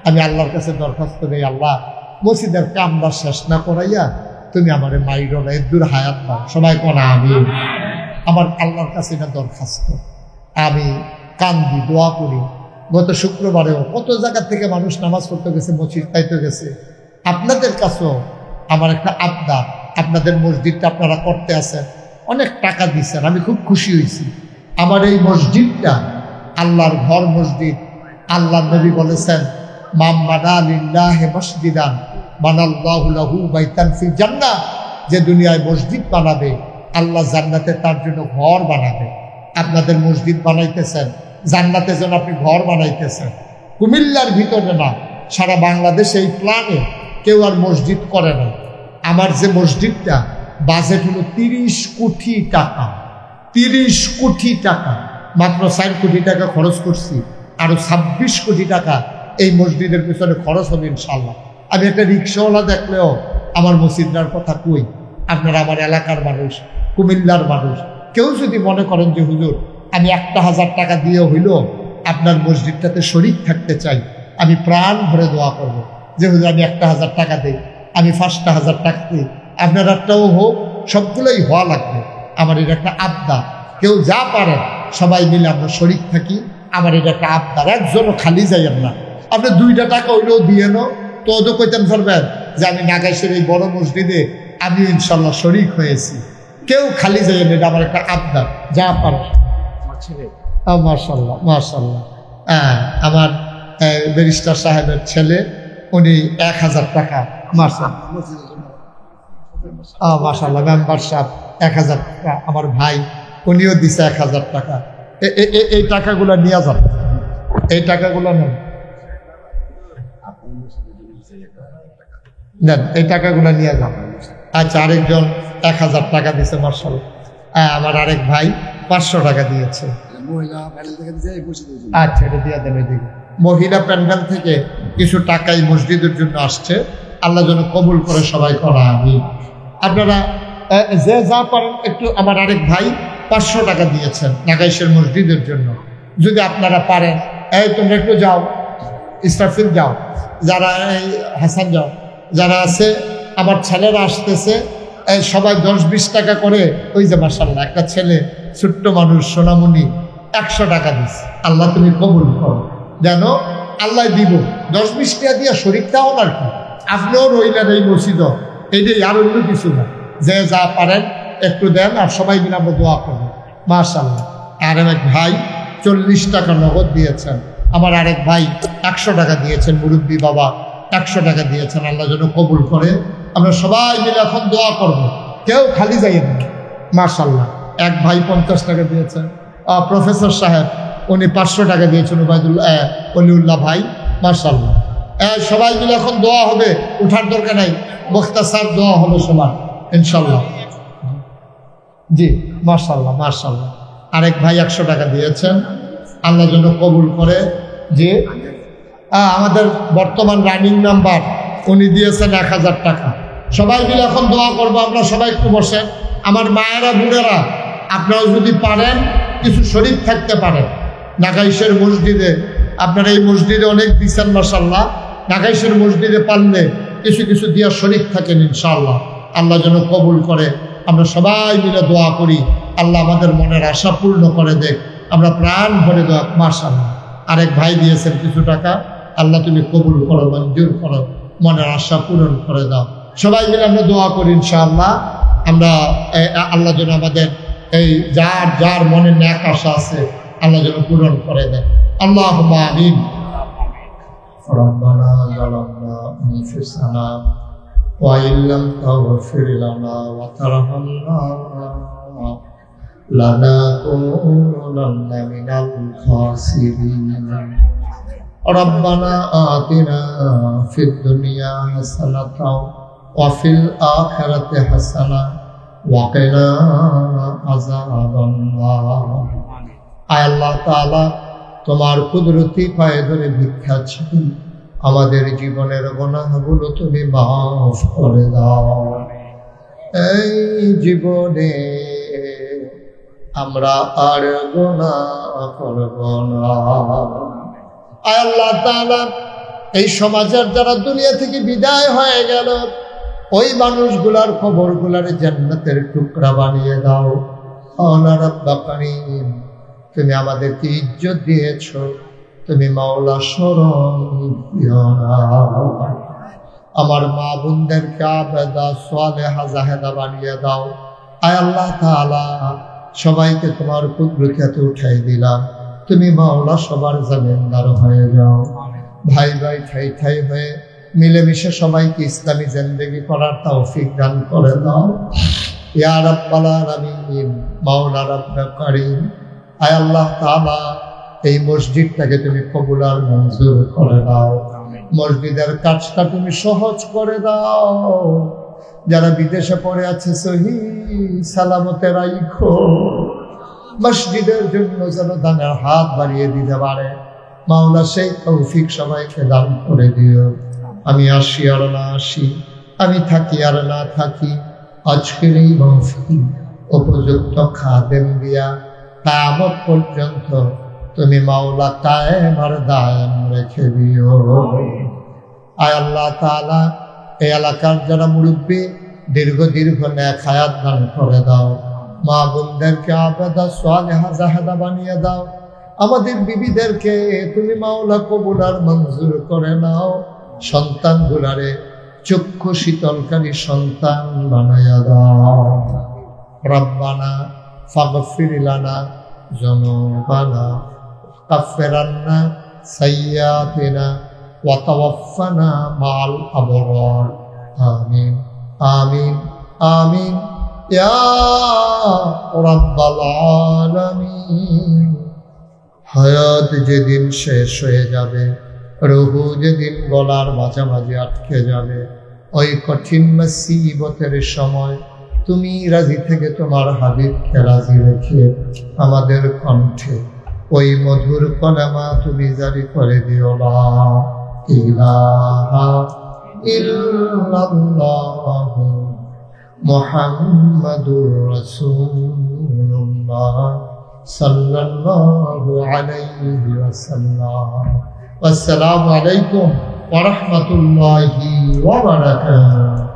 আমি আল্লাহর কাছে দরখাস্ত করি, আল্লাহ মসজিদের কামটা শেষ না করাইয়া তুমি আমার মাইরো না, দূর হায়াত দাও। সবাই কোনা আমি আমার আল্লাহর কাছে এটা দরখাস্ত। আমি কান্দি, দোয়া করি। গত শুক্রবারেও কত জায়গা থেকে মানুষ নামাজ পড়তে গেছে, মসজিদ পাইতে গেছে। আপনাদের কাছেও আমার একটা আবদার, আপনাদের মসজিদটা আপনারা করতে আছেন, অনেক টাকা দিচ্ছেন, আমি খুব খুশি হয়েছি। আমার এই মসজিদটা আল্লাহর ঘর মসজিদ। আল্লাহ নবী বলেছেন, মাম বানা লিল্লাহি মসজিদান বানাল্লাহু লাহু বাইতান ফিল জান্নাহ, যে দুনিয়ায় মসজিদ বানাবে আল্লাহ জান্নাতে তার জন্য ঘর বানাবে। আপনাদের মসজিদ বানাইতেছেন, জান্নাতে যেন আপনি ঘর বানাইতেছেন। কুমিল্লার ভিতরে না, সারা বাংলাদেশে এই প্ল্যানে কেউ আর মসজিদ করে না। আমার যে মসজিদটা বাজেট হলো 30 কোটি টাকা। 30 কোটি টাকা, মাত্র 4 কোটি টাকা খরচ করছি, আরো 26 কোটি টাকা এই মসজিদের পিছনে খরচ হবে ইনশাল্লাহ। আমি একটা রিক্সাওয়ালা দেখলেও আমার মসজিদটার কথা কই। আপনারা আমার এলাকার মানুষ, কুমিল্লার মানুষ, কেউ যদি মনে করেন যে হুজুর আমি 1,000 টাকা দিয়ে হইল আপনার মসজিদটাতে শরীক থাকতে চাই, আমি প্রাণ ভরে দোয়া করব যে হুজুর আমি 1,000 টাকা দিই, আমি 5,000 টাকা দিই, আপনারটাও হোক, সবগুলোই হওয়া লাগবে। আমার এটা একটা আবদার। কেউ যা পারেন সবাই মিলে আমরা শরীক থাকি। আমার এটা একটা আবদার, একজনও খালি যাইয়েন না। আপনি 2টা টাকা হইলেও দিয়ে নো, তো ওদের কইতেন পারবেন যে আমি নাগাইশের এই বড় মসজিদে আমি ইনশাল্লাহ শরীক হয়েছি। কেউ খালি যাইয়েন, এটা আমার একটা আবদার। যা পারেন। মাশাল্লাহ মাশাল্লাহ। হ্যাঁ, আমার ব্যারিস্টার সাহেবের ছেলে, উনি 1,000 টাকা মাশাল্লাহ মেম্বার সাহেব 1,000 টাকা। আমার ভাই উনিও দিছে 1,000 টাকা। এই টাকাগুলো নিয়ে যান, এই টাকাগুলো নেন, নেন এই টাকাগুলো নিয়ে যান। আচ্ছা, আরেকজন 1,000 টাকা দিছে মাশাল্লাহ। আমার আরেক ভাই 500 টাকা দিয়েছে। আচ্ছা, এটা দিয়ে দেন। ওইদিকে মহিলা প্যান্ডেল থেকে কিছু টাকাই মসজিদের জন্য আসছে, আল্লাহ যেন কবুল করে সবাই করা। আমি আপনারা যে যা পারেন একটু। আমার আরেক ভাই 500 টাকা দিয়েছেন নাগাইশের মসজিদের জন্য। যদি আপনারা পারেন, এই তোমরা একটু যাও, ইস্তাফিল যাও, যারা এই হাসান যাও, যারা আছে, আমার ছেলেরা আসতেছে, এই সবাই 10-20 টাকা করে। ওই যে মাশাআল্লাহ একটা ছেলে, ছোট্ট মানুষ, সোনামণি, 100 টাকা দিছি, আল্লাহ তুমি কবুল করো। যেন আল্লাহ দিব 10-20 টাকা দিয়া শরীরটাও আর কি, আপনিও রইলেন এই মসজিদ, এইটাই আর অন্য কিছু না। যে যা পারেন একটু দেন, আর সবাই মিলে আমরা দোয়া করবো। মাশাআল্লাহ। আর এক ভাই 40 টাকা নগদ দিয়েছেন, আমার আরেক ভাই 100 টাকা দিয়েছেন, মুরব্বী বাবা 100 টাকা দিয়েছেন, আল্লাহ যেন কবুল করে। আমরা সবাই মিলে এখন দোয়া করব, কেউ খালি যাই না। মাশাআল্লাহ। এক ভাই 50 টাকা দিয়েছেন, প্রফেসর সাহেব উনি 500 টাকা দিয়েছেন, অলিউল্লাহ ভাই। মাশাআল্লাহ। সবাই মিলে এখন দোয়া হবে, উঠার দরকার নাই, মুখতাসার দোয়া হবে সবার ইনশাল্লাহ। জি মাশাআল্লাহ মাশাআল্লাহ। আরেক ভাই 100 টাকা দিয়েছেন, আল্লাহ যেন কবুল করে। যে আমাদের বর্তমান রানিং নাম্বার উনি দিয়েছেন 1000 টাকা। সবাই মিলে এখন দোয়া করবো আমরা, সবাই একটু বসেন। আমার মায়েরা বুড়েরা আপনারা যদি পারেন কিছু শরীক থাকতে পারেন, নাগাইশের মসজিদে আপনারা এই মসজিদে অনেক দিচ্ছেন মাশাআল্লাহ, নাগাইশের মসজিদে পারলে কিছু কিছু দিয়া শরীক থাকেন ইনশাআল্লাহ, আল্লাহ যেন কবুল করে। আমরা সবাই মিলে দোয়া করি, আল্লাহ আমাদের মনের আশা পূর্ণ করে দেখ, আমরা প্রাণ ভরে দোয়া। মাশাআল্লাহ। আরেক ভাই দিয়েছেন কিছু টাকা, আল্লাহ তুমি কবুল করো, মঞ্জুর করো, মনের আশা পূরণ করে দাও। সবাই মিলে আমরা দোয়া করি ইনশাআল্লাহ। আমরা আল্লাহ যেন আমাদের এই যার যার মনে ন্যাক আশা আছে আল্লাহ যেন পূরণ করে দেয়। আল্লাহুম্মা আমিন। রব্বানা যালামনা আনফুসানা ওয়া ইল্লাম তাগফির লানা ওয়া তারহামনা লানাকুনান্না মিনাল খাসিরিন। রব্বানা আতিনা ফিদ দুনিয়া হাসানাতাও ওয়া ফিল আখিরাতি হাসানা ওয়া কিনা আযাবান নার। আয় আল্লাহ তাআলা, তোমার কুদরতি পায়ে ধরে ভিক্ষা চাই, আমাদের জীবনের গুনাহগুলো তুমি মাফ করে দাও। এই জীবনে আমরা আর গুনাহ করব না। আয় আল্লাহ তাআলা, এই সমাজের যারা দুনিয়া থেকে বিদায় হয়ে গেল, ওই মানুষগুলার কবরগুলার জান্নাতের টুকরা বানিয়ে দাও। আল্লাহ রাব্বুল কারীম, তুমি আমাদেরকে ইজ্জত দিয়েছ, তুমি মাওলা শরণ দিও না। আমার মা বোনদেরকে আবেদা সালেহা জাহেদা বানিয়ে দাও। আয় আল্লাহ তাআলা, সবাইকে তোমার কুদরতে উঠাই দিলাম, তুমি মাওলা সবার জামিনদার হয়ে যাও। ভাই ভাই ঠাই ঠাই হয়ে মিলেমিশে সবাইকে ইসলামী জিন্দেগি করার তৌফিক দান করে দাও। ইয়া রাব্বাল আলামিন, মাওলা রাব্বুল কারীম, আয় আল্লাহ তাআলা, এই মসজিদটাকে তুমি কবুল আর মঞ্জুর করে দাও। মসজিদের কাজটা তুমি সহজ করে দাও। যারা বিদেশে পড়ে আছে সহি সালামতে রাখো। মসজিদের জন্য যেন দানের হাত বাড়িয়ে দিতে পারে, মাওলা সেই তৌফিক সবাইকে দান করে দিও। আমি আসি আর না আসি, আমি থাকি আর না থাকি, আজকের এই মাহফিল উপযুক্ত খাদেম দিয়া কিয়ামত পর্যন্ত তুমি মাওলা কায়েম আর দায়েম রেখে দিও। আয় আল্লাহ তাআলা, এই এলাকার যারা মুরব্বী দীর্ঘ নেক হায়াত দান করে দাও। মা বোনদেরকে আবেদা সালেহা জাহেদা বানিয়ে দাও। আমাদের বিবিদেরকে তুমি মাওলা কবুল আর মঞ্জুর করে নাও। সন্তানগুলারে চক্ষু শীতলকারী সন্তান বানায়া দাও। রব্বানা ফাগফির লানা যুনুবানা কাফির আন্না সাইয়্যাতিনা ওয়া তাওয়াফানা মাল আবরার। আমিন আমিন আমিন ইয়া রাব্বাল আলামিন। হায়াত যেদিন শেষ হয়ে যাবে, রুহু যেদিন গলার মাঝামাঝি আটকে যাবে, ওই কঠিন মুসিবতের সময় তুমি রাজি থেকে তোমার হাবিবকে রাজি রেখে আমাদের কণ্ঠে ওই মধুর কলেমা তুমি জারি করে দিও, লা ইলাহা ইল্লাল্লাহু মুহাম্মাদুর রাসূলুল্লাহ সাল্লাল্লাহু আলাইহি ওয়াসাল্লাম। আসসালামু আলাইকুম ওয়া রাহমাতুল্লাহি ওয়া বারাকাতুহু।